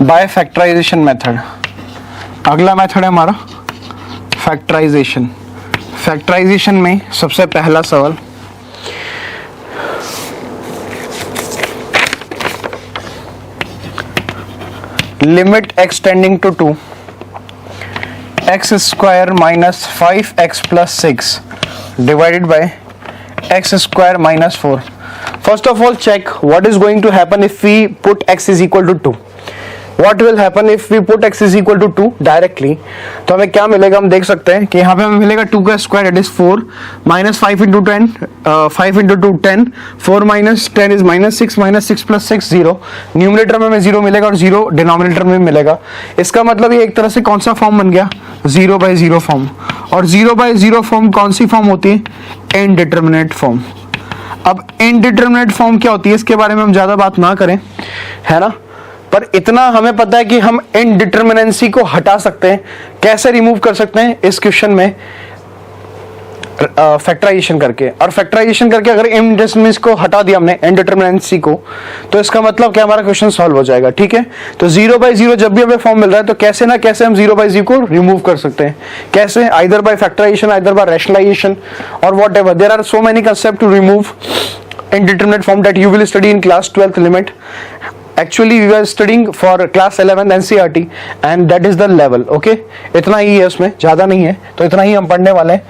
by factorization method. अगला मेथड है हमारा फैक्टराइजेशन। फैक्टराइजेशन में सबसे पहला सवाल, limit x tending to 2 x square minus 5x plus 6 divided by x square minus 4. First of all, check what is going to happen if we put x is equal to 2. What will happen if we put x is equal to 2 directly? तो हमें क्या मिलेगा, हम देख सकते हैं कि यहाँ पे हमें मिलेगा 2 का square it is 4 minus 5 into 10 5 into 2 10 4 minus 10 is minus 6 plus 6 0। Numerator में हमें 0 मिलेगा और 0 डिनोमिनेटर में मिलेगा। इसका मतलब ये एक तरह से कौन सा फॉर्म बन गया, 0 बाई 0 फॉर्म। और 0 बाई 0 फॉर्म कौन सी फॉर्म होती है, इनडिटरमिनेट फॉर्म। अब इनडिटरमिनेट फॉर्म क्या होती है इसके बारे में हम ज्यादा बात ना करें, है ना, पर इतना हमें पता है कि हम इनडिटरमिनेंसी को हटा सकते हैं। कैसे रिमूव कर सकते हैं इस क्वेश्चन में, फैक्टराइजेशन करके। और फैक्टराइजेशन करके अगर इनडिटरमिनेंसी को हटा दिया हमने, इनडिटरमिनेंसी को, तो इसका मतलब क्या, हमारा क्वेश्चन सॉल्व हो जाएगा। ठीक है, तो 0 बाई 0 जब भी हमें फॉर्म मिल रहा है तो कैसे ना कैसे हम 0 बाई 0 को रिमूव कर सकते हैं। कैसे, either by factorization, either by rationalization और whatever. There are so many concept to remove indeterminate form that you will study in class 12th limit. Actually we were studying for class 11 NCERT and that is the level. Okay, इतना ही है, उसमें ज़्यादा नहीं है, तो इतना ही हम पढ़ने वाले हैं।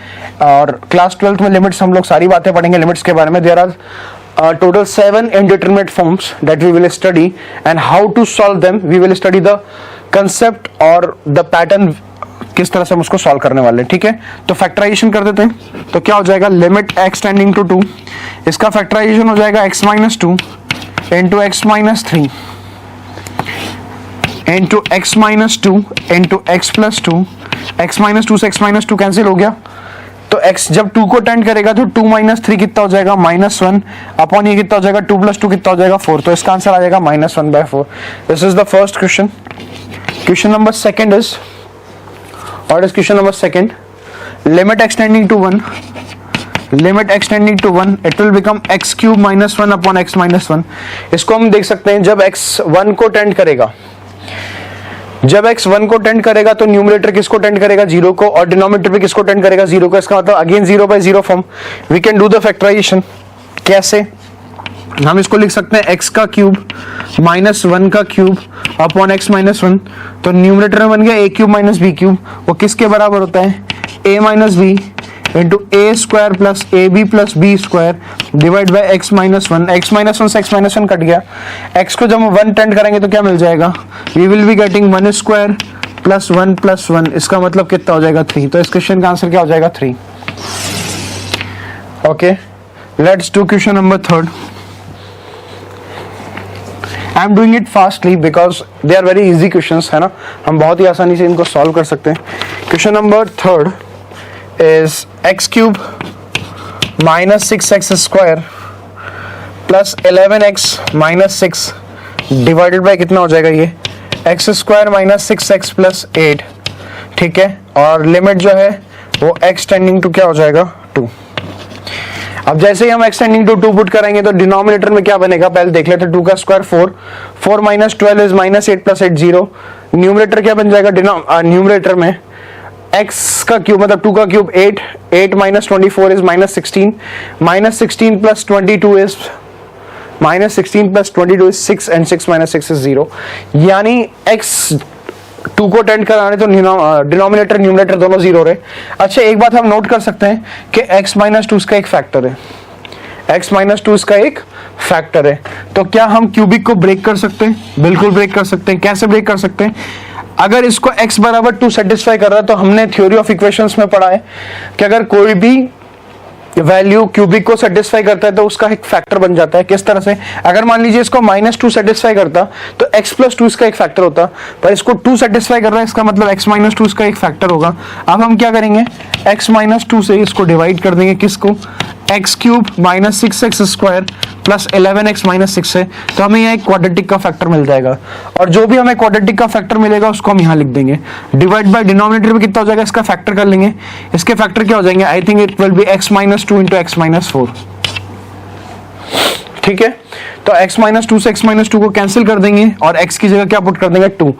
और क्लास 12th में लिमिट्स हम लोग सारी बातें पढ़ेंगे लिमिट्स के बारे में। There are total 7 indeterminate forms that we will study and how to solve them. We will study the concept और the pattern, किस तरह से हम उसको सॉल्व करने वाले हैं। ठीक है, तो फैक्टराइजेशन कर देते हैं। तो क्या हो जाएगा, लिमिट x टेंडिंग टू 2, इसका फैक्टराइजेशन हो जाएगा x minus 2 into x minus 3 into x minus 2 into x plus 2। X minus 2 से एक्स माइनस 2 कैंसिल हो गया, तो x जब 2 को टेंड करेगा तो 2 माइनस 3 कितना हो जाएगा, -1 अपॉन ये कितना हो जाएगा, 2 प्लस 2 कितना हो जाएगा, 4। तो इसका आंसर आ जाएगा -1/4। This is the first question. Question number second is, what is question number second, limit x tending to 1, limit x tending to 1 it will become x cube minus 1 upon x minus 1। इसको हम देख सकते हैं, जब x 1 को tend करेगा, जब x 1 को टेंड करेगा तो न्यूमरेटर किसको टेंड करेगा, 0 को, और डिनोमिनेटर पे किसको टेंड करेगा, 0 को। इसका मतलब again 0 by 0 form. We can do the factorisation. कैसे, हम इसको लिख सकते हैं x का क्यूब माइनस 1 का क्यूब अपॉन x माइनस 1। तो न्यूमरेटर में बन गया a cube minus b cube, वो किसके बराबर होता है, a minus b into a square plus a b plus b square divide by x minus 1। x minus 1 से x माइनस 1 कट गया, x को जब हम 1 टेंड करेंगे तो क्या मिल जाएगा, we will be getting 1 square plus 1 plus 1। इसका मतलब कितना हो जाएगा, 3। तो इस क्वेश्चन का आंसर क्या हो जाएगा, 3। Okay, let's do question number third. I am doing it fastly because they are very easy questions, है ना, हम बहुत ही आसानी से इनको सॉल्व कर सकते हैं। Question number third is x cube minus 6x square plus 11x minus 6 divided by कितना हो जाएगा, ये x square minus 6x plus 8। ठीक है, और लिमिट जो है वो x टेंडिंग टू क्या हो जाएगा, 2। अब जैसे ही हम x टेंडिंग टू 2 पुट करेंगे तो डिनोमिनेटर में क्या बनेगा, पहले देख लेते हैं। 2 का square 4, 4 minus 12 is minus 8 plus 8 0। Numerator क्या बन जाएगा, न्यूमरेटर में x का क्यूब मतलब 2 का cube 8, 8 minus 24 is minus 16, minus 16 plus 22 is minus 16 plus 22 is 6 and 6 minus 6 is 0। यानी x 2 को टेंड कराने तो डिनोमिनेटर न्यूमरेटर दोनों 0 रहे। अच्छा, एक बात हम नोट कर सकते हैं कि x माइनस 2 का एक फैक्टर है, x माइनस टू इसका एक फैक्टर है। तो क्या हम क्यूबिक को ब्रेक कर सकते हैं? बिल्कुल ब्रेक कर सकते हैं। कैसे ब्रेक कर सकते हैं? अगर इसको x बराबर 2 सेटिस्फाई कर रहा है तो हमने थ्योरी ऑफ इक्वेशंस में पढ़ा है कि अगर कोई भी वैल्यू क्यूबिक को सेटिस्फाई करता है तो उसका एक फैक्टर बन जाता है। किस तरह से? अगर मान लीजिए इसको -2 सेटिस्फाई करता तो x + 2 इसका एक फैक्टर होता, पर इसको 2 सेटिस्फाई कर रहा है, इसका मतलब x - 2 इसका एक फैक्टर होगा। अब हम क्या करेंगे? x - 2 से इसको डिवाइड कर देंगे। किसको? x³ - 6x² + 11x - 6 है, तो हमें यहाँ एक क्वाड्रेटिक का फैक्टर मिल जाएगा। और जो भी हमें क्वाड्रेटिक का फैक्टर मिलेगा उसको हम यहाँ लिख देंगे। डिवाइड बाय डिनोमिनेटर में कितना हो जाएगा? इसका फैक्टर कर लेंगे। इसके फैक्टर क्या हो जाएंगे? I think it will B x - 2 × x - 4। ठीक है, तो x - 2 से x - 2 को कैंसिल कर देंगे और x की जगह क्या पुट कर देंगे? 2।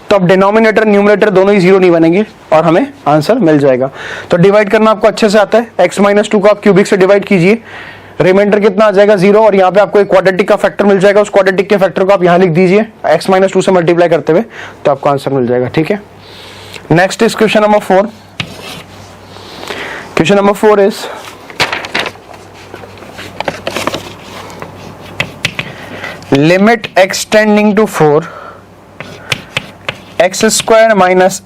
तो अब डिनोमिनेटर न्यूमरेटर दोनों ही जीरो नहीं बनेंगे और हमें आंसर मिल जाएगा। तो डिवाइड करना आपको अच्छे से आता है। x - 2 को आप क्यूबिक से डिवाइड कीजिए, रिमाइंडर कितना आ जाएगा? 0। और यहाँ पे आपको एक क्वाड्रेटिक का फैक्टर मिल जाएगा, उस क्वाड्रेटिक के फैक्टर को आप यहाँ लिख दीजिए x - 2 से मल्टीप्लाई करते हुए, तो आपको आंसर मिल जाएगा। ठीक है, next is question number 4। Question number 4 is limit x tending to 4 x² -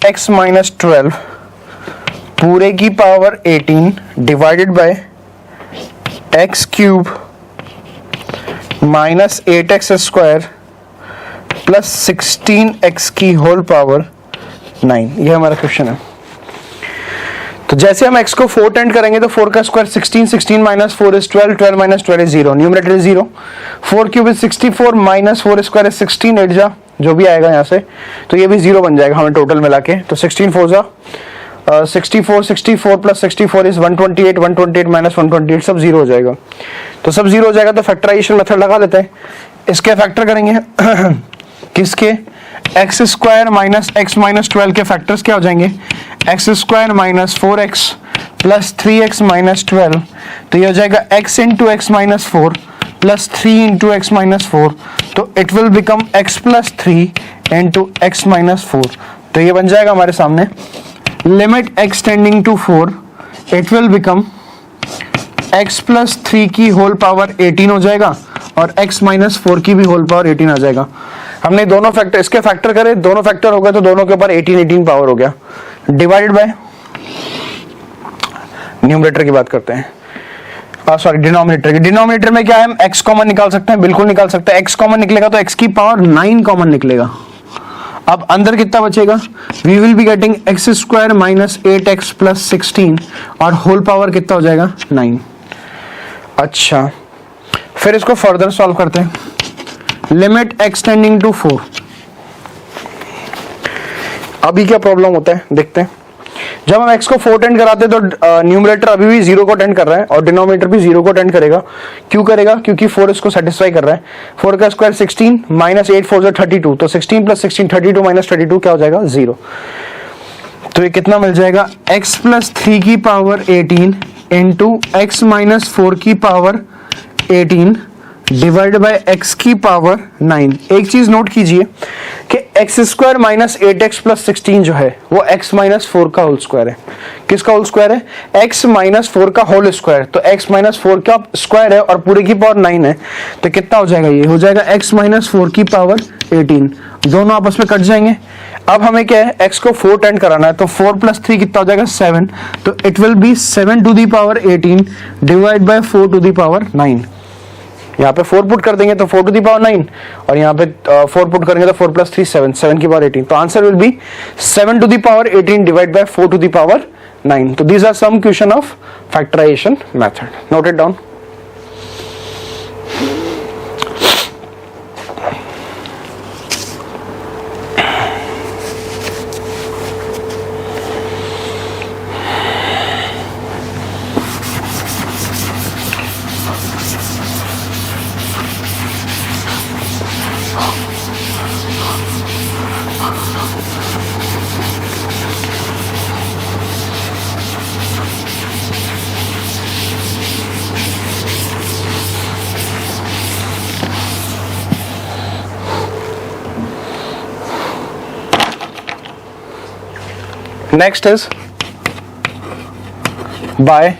x - 12 पूरे की power 18 divided by x³ - 8x² + 16x की होल पावर 9। यह हमारा क्वेश्चन है। तो जैसे हम x को 4 टेंड करेंगे तो 4 का square 16, 16 - 4 is 12, 12 - 12 is 0, numerator is 0, 4³ is 64 - 4 square is 16, 8 जा जो भी आएगा यहाँ से, तो ये भी 0 बन जाएगा हमें टोटल मिला के। तो 16 4 जा 64, 64 + 64 is 128, 128 - 128 सब 0 हो जाएगा। तो सब 0 हो जाएगा तो फैक्टराइजेशन मेथड लगा लेते हैं। इसके फैक्टर करेंगे किसके? x² - x - 12 के फैक्टर्स क्या हो जाएंगे? x² - 4x + 3x - 12, तो ये हो जाएगा x × x - 4 + 3 × x - 4, तो it will become x + 3 × x - 4। तो ये बन जाएगा हमारे सामने limit x tending to 4 it will become x + 3 की होल पावर 18 हो जाएगा और x - 4 की भी होल पावर 18 आ जाएगा। हमने दोनों फैक्टर, इसके फैक्टर करे, दोनों फैक्टर हो गए तो दोनों के ऊपर 18 पावर हो गया। डिवाइडेड बाय न्यूमरेटर की बात करते हैं, सॉरी डिनोमिनेटर की। डिनोमिनेटर में क्या है? हम x कॉमन निकाल सकते हैं, बिल्कुल निकाल सकते हैं। x कॉमन निकलेगा तो x की पावर 9 कॉमन निकलेगा। अब अंदर कितना बचेगा? We will be getting x² - 8x + 16 और होल पावर कितना हो जाएगा? 9। अच्छा, फिर इसको फर्दर सॉल्व करते हैं। Limit x tending to 4। अभी क्या प्रॉब्लम होता है देखते हैं। जब हम x को 4 टेंड कराते हैं तो न्यूमरेटर अभी भी 0 को टेंड कर रहा है और डिनोमिनेटर भी 0 को टेंड करेगा। क्यों करेगा? क्योंकि 4 इसको सेटिस्फाई कर रहा है। 4 का स्क्वायर 16 - 8 4 32, तो 16 + 16 32 - 32 क्या हो जाएगा? 0। तो ये कितना मिल जाएगा? x + 3 की पावर 18 × x - 4 की पावर 18 डिवाइड बाय x की पावर 9। एक चीज नोट कीजिए कि x² - 8x + 16 जो है वो x - 4 का होल स्क्वायर है। किसका होल स्क्वायर है? x - 4 का होल स्क्वायर। तो x - 4 का स्क्वायर है और पूरे की पावर 9 है, तो कितना हो जाएगा? ये हो जाएगा x - 4 की पावर 18। दोनों आपस में कट जाएंगे। अब हमें क्या है? x को 4 टेंड कराना है, तो 4 + 3 कितना हो जाएगा? 7। तो it will be 7 to the power 18 divide by 4 to the power 9। यहाँ पे 4 पुट कर देंगे तो 4 टू द पावर 9 और यहाँ पे 4 पुट करेंगे तो 4 + 3 7, 7 की पावर 18। तो answer will be 7 to the power 18 divide by 4 to the power 9। तो these are some question of factorisation method. Note it down. Next is by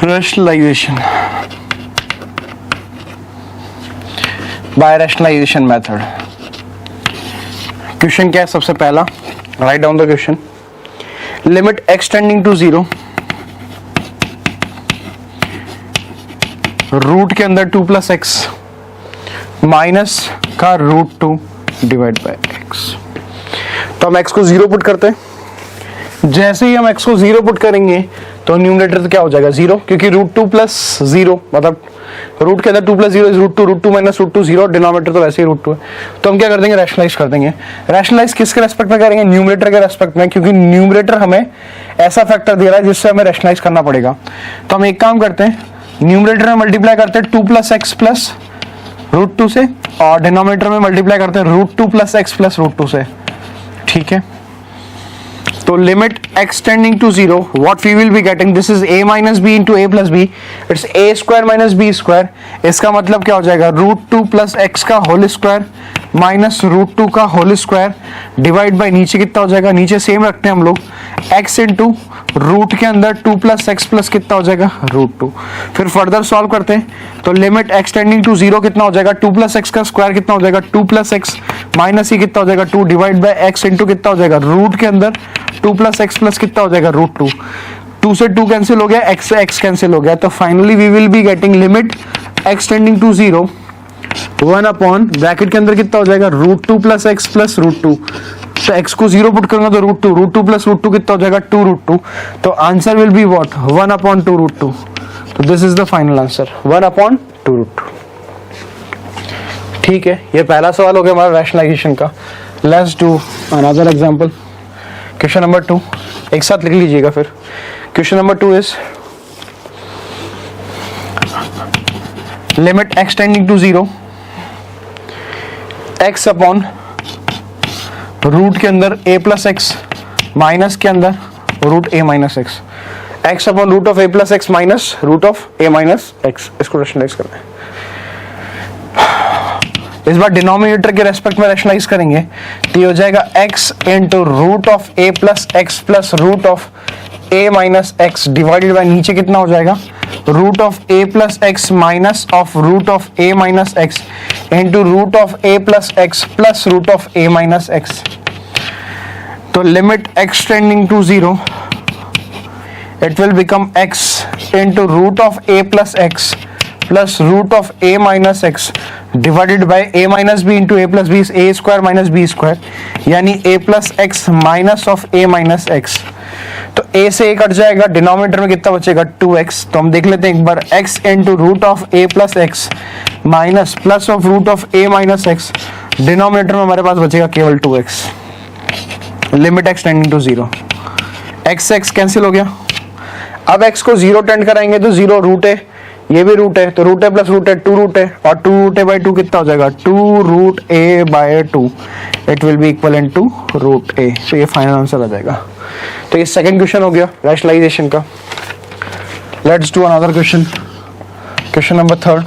rationalization by rationalization method. Question क्या है? सबसे पहला write down the question. Limit x tending to 0 root के अंदर 2 plus x minus का root 2 divide by x. तो हम x को 0 पुट करते हैं. जैसे ही हम x को 0 पुट करेंगे तो न्यूमरेटर तो क्या हो जाएगा 0, क्योंकि रूट 2 प्लस 0 मतलब रूट के अंदर 2 plus 0 root 2 minus root 2 0, denominator तो वैसे ही रूट 2 है. तो हम क्या कर देंगे? रैशनलाइज कर देंगे. रैशनलाइज किसके रेस्पेक्ट में करेंगे? न्यूमरेटर के रेस्पेक्ट में, क्योंकि न्यूमरेटर हमें ऐसा फैक्टर दे रहा है जिससे हमें रैशनलाइज करना पड़ेगा. तो हम एक काम करते हैं, न्यूमरेटर में मल्टीप्लाई करते हैं 2 प्लस एक्स प्लस रूट 2 से, और डिनोमिनेटर में मल्टीप्लाई करते हैं root 2 plus x plus root 2 से. ठीक है, तो limit x tending to 0, what we will be getting, this is a minus b into a plus b, it's a square minus b square. इसका मतलब क्या हो जाएगा? रूट 2 प्लस एक्स का होल स्क्वायर माइनस रूट 2 का whole square divide by नीचे कितना हो जाएगा? नीचे सेम रखते हैं हम लोग, x इंटू रूट के अंदर 2 प्लस एक्स प्लस कितना हो जाएगा? रूट 2. फिर फर्दर सॉल्व करते हैं तो लिमिट x टेंडिंग टू 0 कितना हो जाएगा? 2 प्लस एक्स का स्क्वायर कितना हो जाएगा? 2 प्लस एक्स माइनस ही कितना हो जाएगा? 2 डिवाइड बाई एक्स इंटू कितना हो जाएगा? रूट के अंदर 2 प्लस एक्स प्लस कितना हो जाएगा? रूट 2. 2 से 2 कैंसिल हो गया, x से x कैंसिल हो गया. तो finally we will be getting limit x tending to 0 1 upon bracket के अंदर कितना हो जाएगा? Root 2 plus x plus root 2. तो x को 0 पुट करूंगा तो रूट 2 प्लस रूट 2 कितना हो जाएगा? 2 रूट 2. तो answer will be what? 1 upon 2 root 2. तो this is the final answer, 1 upon 2 root 2. ठीक है, ये पहला सवाल हो गया हमारा रैशनलाइजेशन का. Let's do another example. Question number 2 एक साथ लिख लीजिएगा. फिर question number 2 is limit x tending to 0 x upon root के अंदर a प्लस एक्स माइनस के अंदर root a minus x, x upon root of a plus x minus root of a minus x. इसको rationalise करना है. इस बार denominator के रेस्पेक्ट में रैशनलाइज करेंगे तो ये हो जाएगा x into root of a plus x plus root of a minus x divided by नीचे कितना हो जाएगा? Root of a plus x minus of root of a minus x into root of a plus x plus root of a minus x. तो limit x tending to 0 it will become x into root of a plus x plus root of a minus x divided by a minus b into a plus b is a square minus b square, यानी a plus x minus of a minus x. तो a से a cut जाएगा, denominator में कितना बचेगा? 2x. तो हम देख लेते हैं एक बार, x into root of a plus x minus plus of root of a minus x, denominator में हमारे पास बचेगा केवल 2x. Limit x tending to 0, x से x कैंसिल हो गया. अब x को 0 टेंड कराएंगे तो 0 रूट है, ये भी रूट है, तो रूट है प्लस रूट है 2 रूट है, और 2 रूट ए बाई 2 कितना हो जाएगा? 2 root a by 2. It will be equal to root a. तो ये फाइनल आंसर आ जाएगा. तो ये सेकंड क्वेश्चन हो गया रैशनलाइजेशन का. Let's do another question. Question number 3.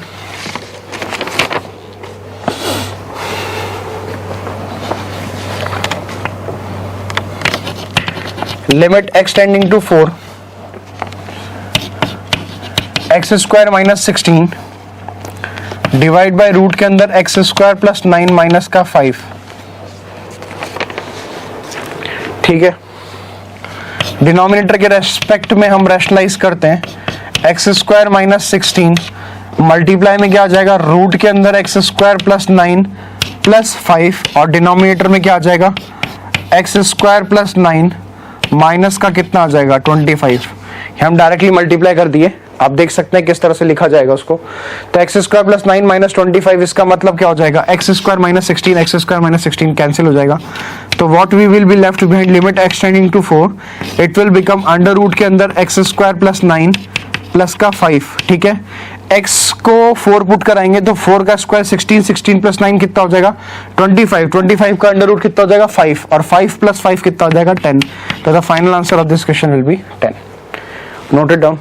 Limit x tending to 4 x square minus 16 divide by root के अंदर एक्स स्क्वायर प्लस 9 माइनस का 5. ठीक है, डिनोमिनेटर के रेस्पेक्ट में हम रैशनलाइज करते हैं. एक्स स्क्वायर माइनस 16 मल्टीप्लाई में क्या आ जाएगा? रूट के अंदर एक्स स्क्वायर प्लस 9 प्लस 5, और डिनोमिनेटर में क्या आ जाएगा? एक्स स्क्वायर प्लस 9 माइनस का कितना आ जाएगा? 25. हम डायरेक्टली मल्टीप्लाई कर दिए, आप देख सकते हैं किस तरह से लिखा जाएगा उसको. तो एक्स स्क्वायर प्लस 9 माइनस 25, इसका मतलब क्या हो जाएगा? X square minus 16, x square minus 16 cancel हो जाएगा. तो what we will be left behind? Limit x tending to 4 it will become under root के अंदर एक्स स्क्वायर प्लस 9 प्लस का 5. ठीक है, x को 4 पुट कराएंगे तो 4 का स्क्वायर 16, 16 प्लस 9 कितना हो जाएगा? 25. 25 का अंडर रूट कितना हो जाएगा? 5, और 5 प्लस 5 कितना हो जाएगा? 10. तो the final answer of this question will be 10. Note it down.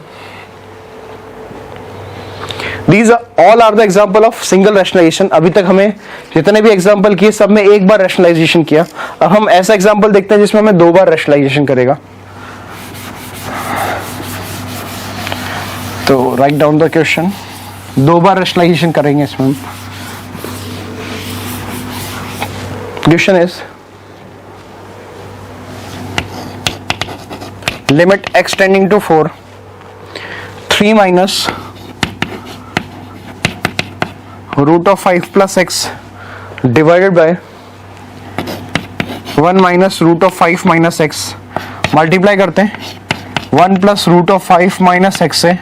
These all are the example of single rationalization. अभी तक हमें जितने भी एग्जाम्पल किए सब में एक बार रैशनलाइजेशन किया. अब हम ऐसा एग्जाम्पल देखते हैं जिसमें हमें 2 बार रैशनलाइजेशन करेगा. तो राइट डाउन द क्वेश्चन, 2 बार रेशनलाइजेशन करेंगे इसमें हम। Question is limit x tending to 4, 3 minus root of 5 plus x divided by 1 minus root of 5 minus x, multiply करते हैं 1 plus root of 5 minus x से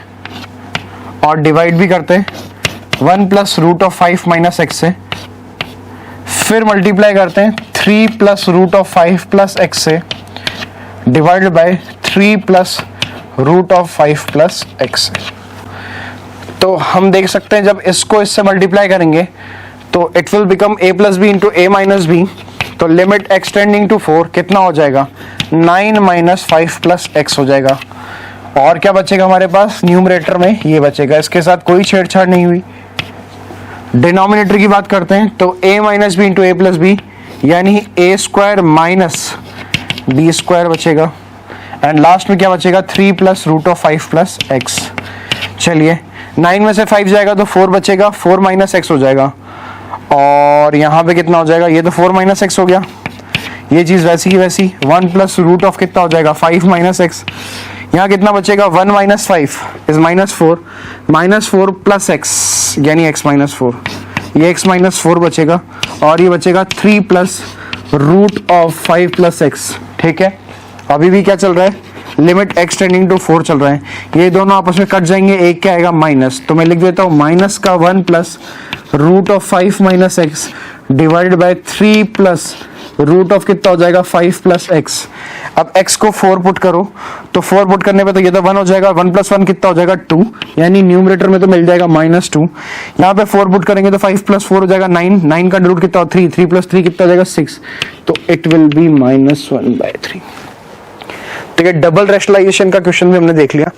और डिवाइड भी करते हैं 1 plus root of 5 minus x से, फिर मल्टीप्लाई करते हैं 3 plus root of 5 plus x से divided by 3 plus root of 5 plus x. तो हम देख सकते हैं जब इसको इससे मल्टीप्लाई करेंगे तो it will become a plus b into a minus b. तो लिमिट x टेंडिंग टू 4 कितना हो जाएगा, 9 माइनस 5 प्लस एक्स हो जाएगा। और क्या बचेगा हमारे पास न्यूमरेटर में, ये बचेगा, इसके साथ कोई छेड़छाड़ नहीं हुई। डिनोमिनेटर की बात करते हैं तो a minus b into a plus b यानी a square minus b square बचेगा। एंड लास्ट में क्या बचेगा, 3 plus root of 5 plus x. चलिए 9 में से 5 जाएगा तो 4 बचेगा, 4 माइनस एक्स हो जाएगा। और यहाँ पे कितना हो जाएगा, ये तो 4 माइनस एक्स हो गया, ये चीज़ वैसी की वैसी। 1 प्लस रूट ऑफ कितना हो जाएगा, 5 माइनस एक्स। यहाँ कितना बचेगा, 1 minus 5 is minus 4, minus 4 plus x यानी एक्स माइनस 4, ये एक्स माइनस 4 बचेगा। और ये बचेगा 3 plus root of 5 plus x. ठीक है, अभी भी क्या चल रहा है, लिमिट x टेंडिंग टू 4 चल रहा है। ये दोनों आपस में कट जाएंगे, एक क्या आएगा माइनस, तो मैं लिख देता हूँ माइनस का 1 plus root of 5 minus x divided by 3 plus root of कितना हो जाएगा, 5 प्लस एक्स। अब x को 4 पुट करो तो 4 पुट करने पे तो ये तो 1 हो जाएगा, 1 प्लस 1 कितना हो जाएगा 2, यानी न्यूमरेटर में तो मिल जाएगा -2। यहाँ पे 4 पुट करेंगे तो 5 प्लस 4 हो जाएगा 9, 9 का रूट कितना हो 3, 3 प्लस 3 कितना हो जाएगा 6, तो इट विल बी -1/3। ठीक है, डबल रेशनलाइजेशन का क्वेश्चन भी हमने देख लिया।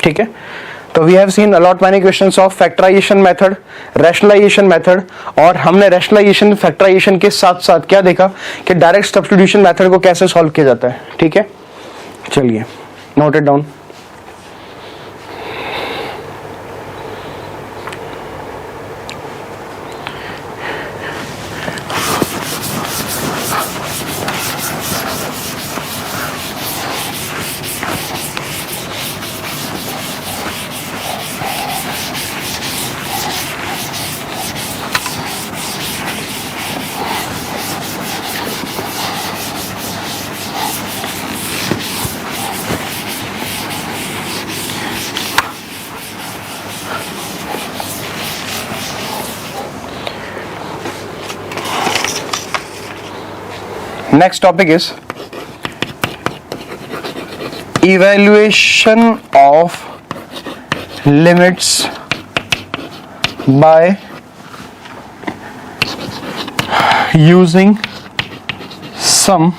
ठीक है, तो we have seen a lot many questions of factorisation method, rationalisation method, और हमने रैशनलाइजेशन फैक्टराइजेशन के साथ साथ क्या देखा कि डायरेक्ट सब्स्टिट्यूशन मेथड को कैसे सॉल्व किया जाता है। ठीक है, चलिए note it down. Next topic is evaluation of limits by using some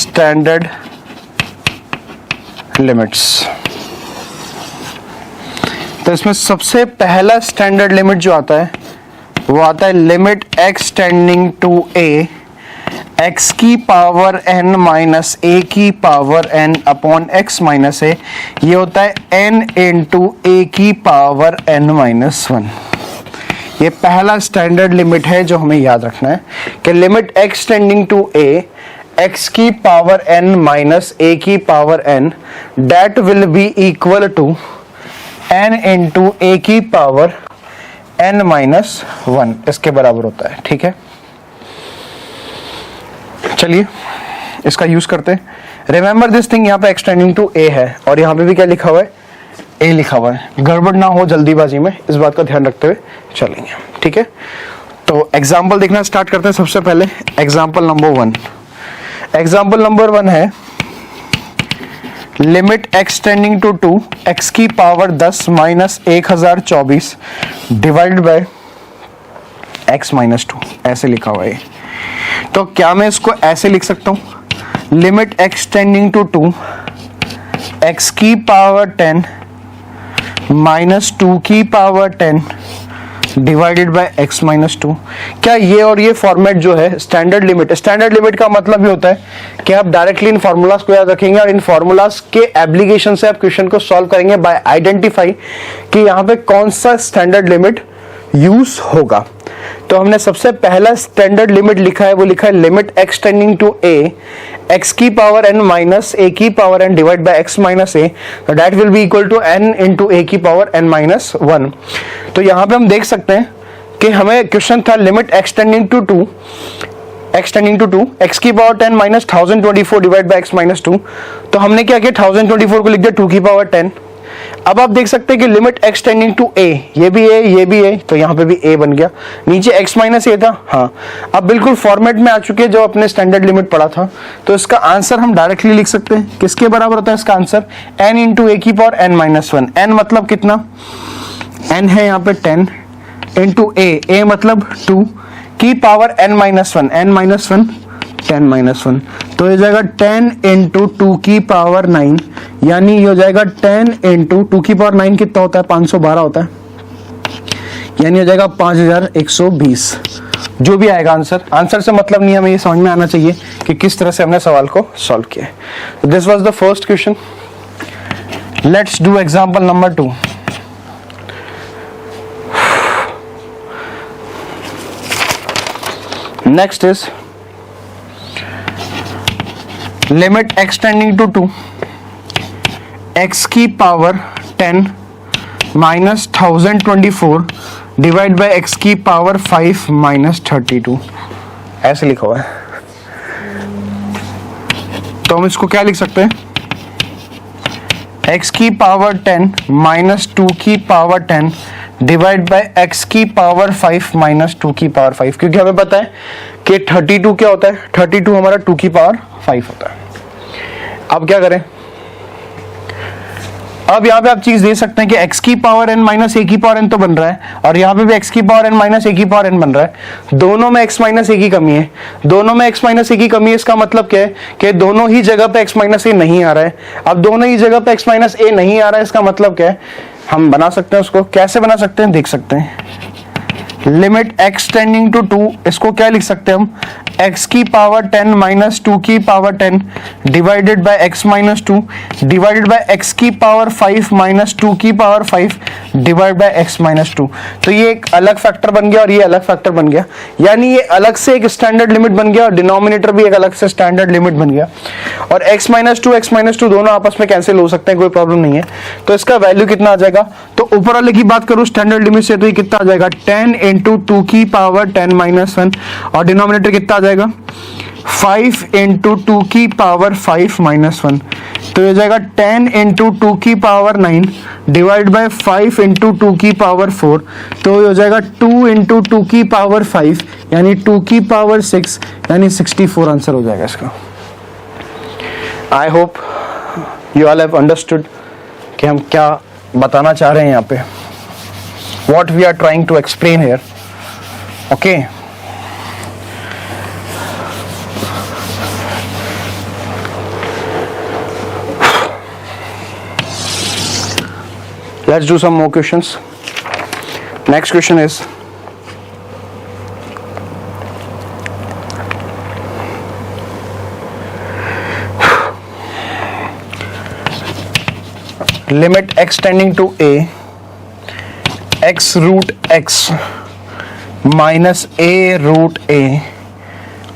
standard limits। तो इसमें सबसे पहला स्टैंडर्ड लिमिट जो आता है वो आता है limit x tending to a, x की पावर n माइनस a की power n upon x minus a, ये होता है n इंटू a की पावर n माइनस 1। ये पहला स्टैंडर्ड लिमिट है जो हमें याद रखना है कि limit x tending to a, x की पावर n माइनस a की power n, that will be equal to n into a की पावर n माइनस 1, इसके बराबर होता है। ठीक है, चलिए इसका यूज करते हैं। रिमेंबर दिस थिंग, यहाँ पे एक्सटेंडिंग टू a है और यहाँ पे भी क्या लिखा हुआ है, a लिखा हुआ है। गड़बड़ ना हो जल्दीबाजी में, इस बात का ध्यान रखते हुए चलेंगे। ठीक है, तो एग्जाम्पल देखना स्टार्ट करते हैं। सबसे पहले एग्जाम्पल नंबर 1, एग्जाम्पल नंबर 1 है limit x tending to 2, x की power 10 minus 1024 divide by x minus 2, ऐसे लिखा हुआ है। तो क्या मैं इसको ऐसे लिख सकता हूं, limit x tending to 2, x की पावर 10 माइनस 2 की power 10 divided by x minus 2। क्या ये और ये फॉर्मेट जो है स्टैंडर्ड लिमिट, स्टैंडर्ड लिमिट का मतलब ये होता है कि आप डायरेक्टली इन फॉर्मूलाज को याद रखेंगे और इन फॉर्मूलाज के एप्लीकेशन से आप क्वेश्चन को सॉल्व करेंगे बाय आइडेंटिफाई कि यहाँ पे कौन सा स्टैंडर्ड लिमिट यूज होगा। तो हमने सबसे पहला स्टैंडर्ड लिमिट लिखा है, वो लिखा है limit x tending to a x की पावर n माइनस a की power n divide by x minus a, that will be equal to n into a की पावर n माइनस 1। तो यहाँ पे हम देख सकते हैं कि हमें क्वेश्चन था limit x tending to 2 x की power 10 minus 1024 divide by x minus 2। तो हमने क्या किया, 1024 को लिख दिया 2 की पावर 10। अब आप देख सकते हैं कि limit x tending to a, ये भी a ये भी a, तो यहाँ पे भी a बन गया, नीचे x माइनस a था। हाँ, अब बिल्कुल फॉर्मेट में आ चुके हैं जो अपने स्टैंडर्ड लिमिट पढ़ा था। तो इसका आंसर हम डायरेक्टली लिख सकते हैं, किसके बराबर होता है इसका आंसर, n इंटू a की पावर n माइनस 1। n मतलब कितना, n है यहाँ पे 10 इंटू a मतलब 2 की power n minus 1, n minus 1 10 minus 1, तो ये जाएगा 10 इंटू 2 की पावर 9, यानी ये हो जाएगा 10 इंटू 2 की पावर 9 कितना होता है, 512 होता है, यानी हो जाएगा 5120। जो भी आएगा आंसर, आंसर से मतलब नहीं, हमें ये समझ में आना चाहिए कि किस तरह से हमने सवाल को सॉल्व किया है। This was the first question. Let's do example number 2। Next is limit x tending to 2 x की power 10 minus 1024 divide by x की पावर 5 माइनस 32, ऐसे लिखा हुआ है। तो हम इसको क्या लिख सकते हैं, x की पावर 10 माइनस 2 की पावर 10 डिवाइड बाय x की पावर 5 माइनस 2 की पावर 5, क्योंकि हमें पता है कि 32 क्या होता है, 32 हमारा 2 की पावर 5 होता है। अब क्या करें, अब यहाँ पे आप चीज दे सकते हैं कि x की पावर n माइनस a की पावर n तो बन रहा है, और यहाँ पे भी x की पावर n माइनस a की पावर n बन रहा है। दोनों में x माइनस a की कमी है, दोनों में x माइनस a की कमी है। इसका मतलब क्या है कि दोनों ही जगह पे x माइनस a नहीं आ रहा है। अब दोनों ही जगह पे x माइनस a नहीं आ रहा है, इसका मतलब क्या है, हम बना सकते हैं उसको, कैसे बना सकते हैं देख सकते हैं। लिमिट x टेंडिंग टू 2, इसको क्या लिख सकते हैं हम, x की पावर 10 माइनस 2 की power 10 divided by x minus 2 divided by x की पावर 5 माइनस 2 की power 5 divide by x minus 2। तो ये एक अलग फैक्टर बन गया और ये अलग फैक्टर बन गया, यानी ये अलग से एक स्टैंडर्ड लिमिट बन गया और डिनोमिनेटर भी एक अलग से स्टैंडर्ड लिमिट बन गया। और x माइनस 2 दोनों आपस में कैंसिल हो सकते हैं, कोई प्रॉब्लम नहीं है। तो इसका वैल्यू कितना आ जाएगा, तो ऊपर वाले की बात करूं स्टैंडर्ड लिमिट से, तो ये कितना आ जाएगा 10 इंटू 2 की पावर 10 माइनस 1, और डिनोमिनेटर कितना आ जाएगा 5 इंटू 2 की पावर 5 माइनस 1। तो ये जाएगा 10 इंटू 2 की पावर 9 डिवाइड बाय 5 इंटू 2 की पावर 4, तो ये हो जाएगा 2 इंटू 2 की पावर 5 यानी 2 की पावर 6, यानी 64 आंसर हो जाएगा इसका। I hope you all have understood कि हम क्या बताना चाह रहे हैं यहाँ पे, what we are trying to explain here. Okay, let's do some more questions. Next question is limit x tending to a x root x minus a root a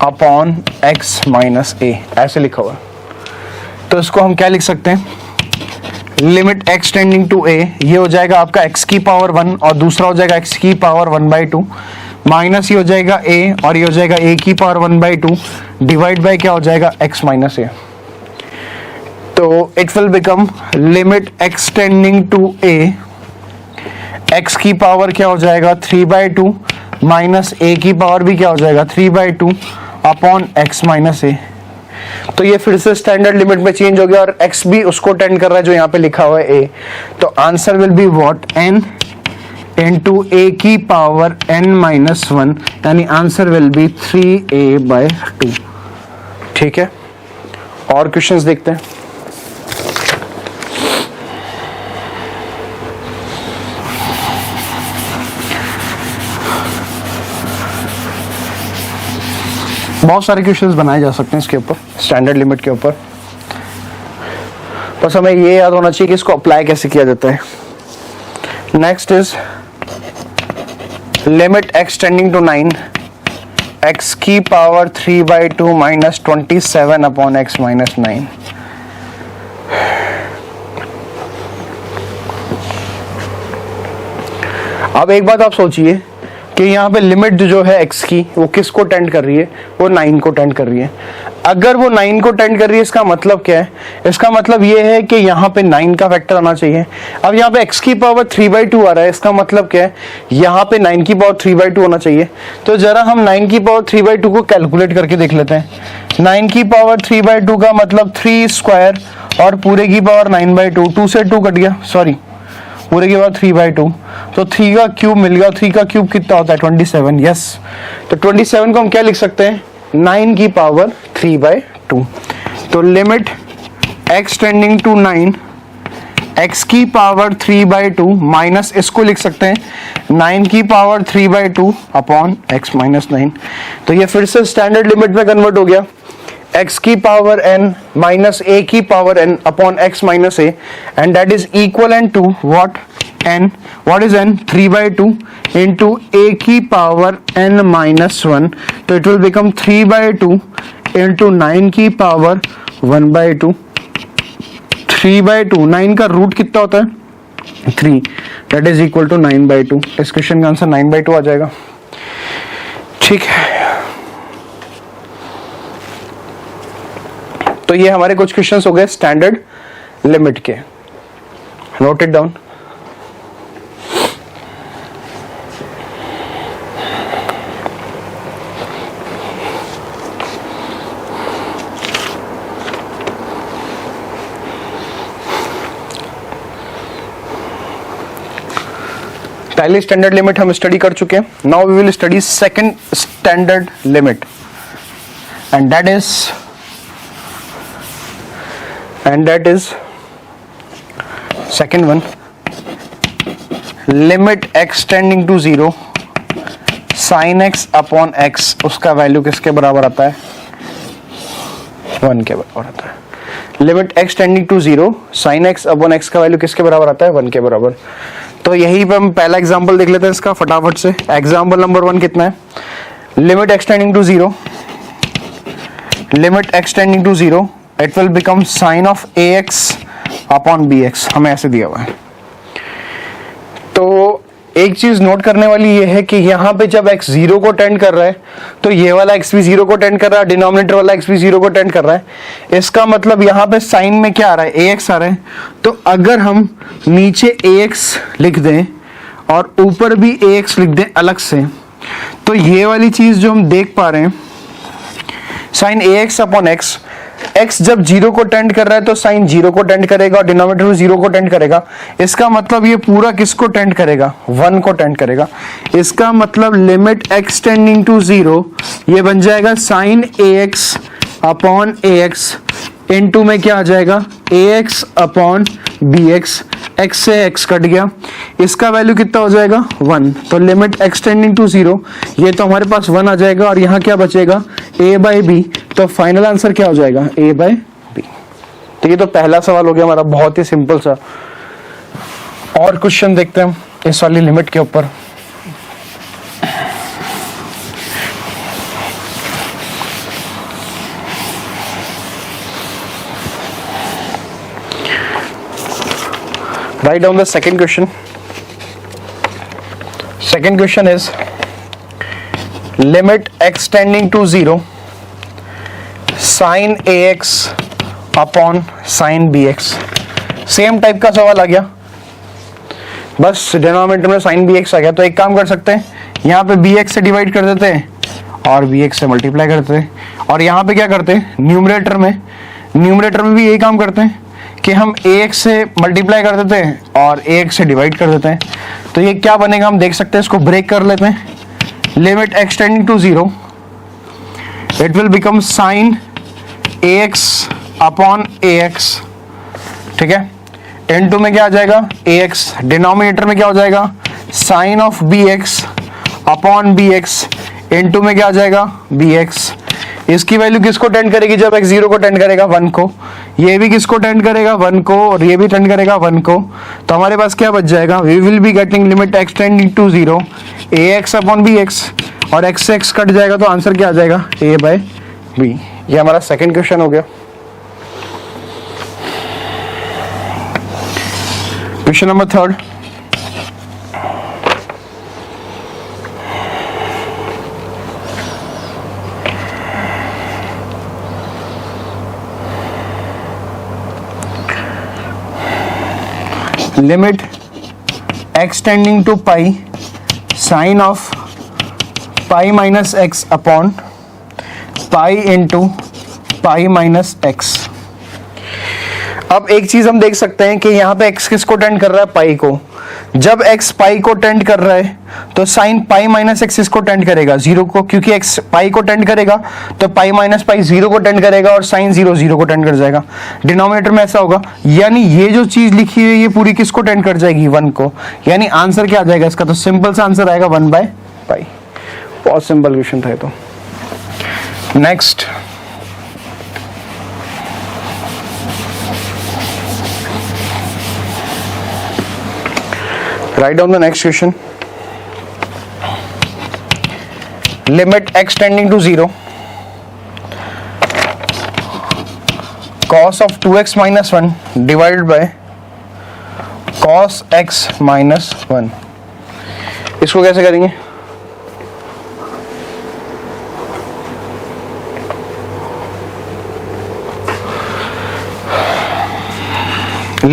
upon x minus a, ऐसे लिखा हुआ। तो इसको हम क्या लिख सकते हैं, limit x tending to a, ये हो जाएगा आपका x की पावर 1 और दूसरा हो जाएगा x की पावर 1/2 माइनस ये हो जाएगा a और ये हो जाएगा a की पावर 1/2 डिवाइड बाय क्या हो जाएगा x माइनस a। तो it will become limit x tending to a, x की पावर क्या हो जाएगा 3/2 माइनस a की पावर भी क्या हो जाएगा 3/2 अपॉन x माइनस a। तो ये फिर से स्टैंडर्ड लिमिट में चेंज हो गया और x भी उसको टेंड कर रहा है जो यहाँ पे लिखा हुआ है a। तो answer will be what, n into a की पावर n माइनस 1, यानी आंसर विल बी 3a/2। ठीक है, और क्वेश्चंस देखते हैं। बहुत सारे क्वेश्चंस बनाए जा सकते हैं इसके ऊपर, स्टैंडर्ड लिमिट के ऊपर। बस हमें ये याद होना चाहिए कि इसको अप्लाई कैसे किया जाता है। Next is limit x tending to 9 x की power 3/2 minus 27 upon x minus 9। अब एक बात आप सोचिए कि यहाँ पे लिमिट जो है x की वो किसको टेंड कर रही है, वो 9 को टेंड कर रही है। अगर वो 9 को टेंड कर रही है इसका मतलब क्या है, इसका मतलब ये है कि यहाँ पे 9 का फैक्टर आना चाहिए। अब यहाँ पे x की पावर 3/2 आ रहा है, इसका मतलब क्या है, यहाँ पे 9 की पावर 3/2 होना चाहिए। तो जरा हम 9 की पावर 3/2 को कैलकुलेट करके देख लेते हैं। 9 की पावर 3/2 का मतलब 3 स्क्वायर और पूरे की पावर 9/2, 2 से 2 कट गया, सॉरी पूरे के बाद 3/2, तो 3 का क्यूब मिल गया। 3 का क्यूब कितना होता है 27, यस। तो 27 को हम क्या लिख सकते हैं, 9 की पावर 3/2। तो limit x tending to 9 x की पावर 3/2 माइनस इसको लिख सकते हैं 9 की पावर 3/2 अपॉन x माइनस 9। तो ये फिर से स्टैंडर्ड लिमिट में कन्वर्ट हो गया, x की पावर n माइनस a की power n upon x minus a, and that is equal to what, n, what is n, 3/2 into a की पावर n minus 1, तो it will become 3/2 into 9 की power 1/2। 3/2, 9 का root कितना होता है 3, that is equal to 9/2। इस question का answer 9/2 आ जाएगा। ठीक है, तो ये हमारे कुछ क्वेश्चंस हो गए स्टैंडर्ड लिमिट के, नोट इट डाउन। पहली स्टैंडर्ड लिमिट हम स्टडी कर चुके हैं। Now we will study second standard limit, and that is second one, limit x tending to 0 sin x upon x, उसका वैल्यू किसके बराबर आता है, 1 के बराबर आता है। Limit x tending to 0 sin x upon x का वैल्यू किसके बराबर आता है, 1 के बराबर। तो यही पे हम पहला एग्जांपल देख लेते हैं इसका फटाफट से। एग्जांपल नंबर 1 कितना है, limit x tending to 0, limit x tending to 0 it will become sine of ax upon bx, हमें ऐसे दिया हुआ है। तो एक चीज नोट करने वाली ये है कि यहाँ पे जब x 0 को टेंड कर रहा है तो ये वाला x भी 0 को टेंड कर रहा है, डिनोमिनेटर वाला x भी 0 को टेंड कर रहा है। इसका मतलब यहाँ पे साइन में क्या आ रहा है, ax आ रहा है। तो अगर हम नीचे ax लिख दें और ऊपर भी ax लिख दें अलग से, तो ये वाली चीज जो हम देख पा रहे हैं, sine ax upon x, x जब 0 को टेंड कर रहा है तो साइन 0 को टेंड करेगा और डिनोमिनेटर भी 0 को टेंड करेगा। इसका मतलब ये पूरा किसको टेंड करेगा, 1 को टेंड करेगा। इसका मतलब लिमिट x टेंडिंग टू 0 ये बन जाएगा sine ax upon ax, into में क्या आ जाएगा ax अपॉन bx, x से x कट गया, इसका वैल्यू कितना हो जाएगा 1। तो लिमिट x टेंडिंग टू 0 ये तो हमारे पास 1 आ जाएगा और यहाँ क्या बचेगा a/b। तो फाइनल आंसर क्या हो जाएगा a/b। तो ये तो पहला सवाल हो गया हमारा, बहुत ही सिंपल सा। और क्वेश्चन देखते हैं हम इस वाली लिमिट के ऊपर। Write down the second question. Second question is limit x tending to 0 sin ax upon sin bx। Same type का सवाल आ गया, बस डिनोमिनेटर में sin bx आ गया। तो एक काम कर सकते हैं, यहाँ पे bx से डिवाइड कर देते हैं और bx से मल्टीप्लाई करते हैं, और यहाँ पे क्या करते हैं न्यूमरेटर में भी यही काम करते हैं कि हम ax से मल्टीप्लाई कर देते हैं और ax से डिवाइड कर देते हैं। तो ये क्या बनेगा हम देख सकते हैं, इसको ब्रेक कर लेते हैं। Limit x tending to 0 it will become sine ax upon ax, ठीक है। इनटू में क्या आ जाएगा ax, डिनोमिनेटर में क्या हो जाएगा sine of bx upon bx, into में क्या आ जाएगा bx, इसकी वैल्यू किसको टेंड करेगी जब x 0 को टेंड करेगा 1 को, ये भी किसको टेंड करेगा 1 को, और ये भी टेंड करेगा 1 को। तो हमारे पास क्या बच जाएगा, we will be getting limit x tending to 0 ax upon bx, और x से x कट जाएगा तो आंसर क्या आ जाएगा a बाय b। ये हमारा सेकंड क्वेश्चन हो गया। Question number third, limit x tending to pi sine of pi minus x upon pi into pi minus x. अब एक चीज हम देख सकते हैं कि यहाँ पे x किसको टेंड कर रहा है, पाई को। जब x पाई को टेंड कर रहा है तो साइन पाई माइनस एक्स इसको टेंड करेगा 0 को, क्योंकि x पाई को टेंड करेगा तो पाई माइनस पाई 0 को टेंड करेगा और साइन 0 0 को टेंड कर जाएगा। डिनोमिनेटर में ऐसा होगा, यानी ये जो चीज लिखी हुई है ये पूरी किसको टेंड कर जाएगी 1 को, यानी आंसर क्या आ जाएगा इसका, तो सिंपल सा आंसर आएगा 1 बाय पाई। बहुत सिंपल क्वेश्चन था ये तो। Next, write down the next question. Limit x tending to 0 cos of 2x minus 1 divided by cos x minus 1। इसको कैसे करेंगे,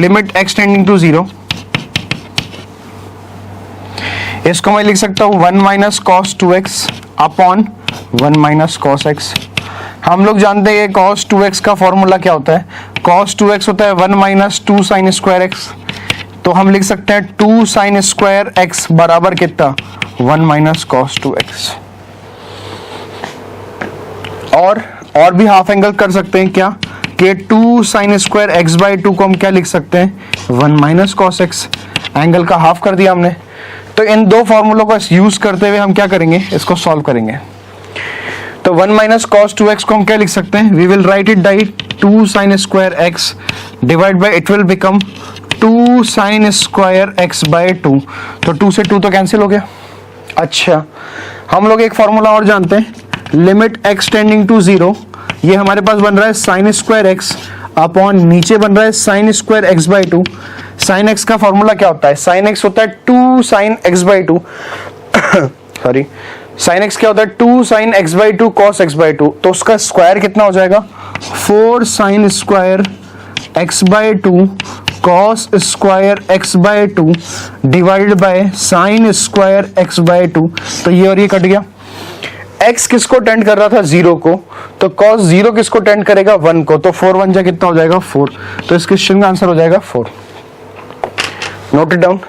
लिमिट x टेंडिंग टू 0, इसको मैं लिख सकता हूं 1 minus cos 2x upon 1 minus cos x। हम लोग जानते हैं कॉस 2x का फॉर्मूला क्या होता है, कॉस 2x होता है 1 माइनस 2 साइन स्क्वायर x। तो हम लिख सकते हैं 2 साइन स्क्वायर x बराबर कितना 1 माइनस कॉस 2x। और भी हाफ एंगल कर सकते हैं क्या, कि 2 साइन स्क्वायर x बाई 2 को हम क्या लिख सकते हैं 1 माइनस कॉस x। एंगल का हाफ कर दिया हमने। तो इन दो फॉर्मूलों को यूज करते हुए हम क्या करेंगे, इसको सॉल्व करेंगे। तो 1 माइनस कॉस 2x को हम क्या लिख सकते हैं, we will write it by 2 sine square x divide by it will become 2 sine square x by 2। तो 2 से 2 तो कैंसिल हो गया। अच्छा, हम लोग एक फॉर्मूला और जानते हैं, लिमिट x टेंडिंग टू 0, ये हमारे पास बन रहा है साइन स्क्वायर x अपॉन नीचे बन रहा है sine square x by 2। Sine x का फॉर्मूला क्या होता है, साइन x होता है 2 sine x by 2 sorry, sine x क्या होता है 2 sine x by 2 cos x by 2। तो उसका स्क्वायर कितना हो जाएगा 4 sine square x by 2 cos square x by 2 divided by sine square x by 2। तो ये और ये कट गया। x किसको टेंड कर रहा था 0 को, तो cos 0 किसको टेंड करेगा 1 को, तो 4 1 जा कितना हो जाएगा 4। तो इस क्वेश्चन का आंसर हो जाएगा 4। Note it down.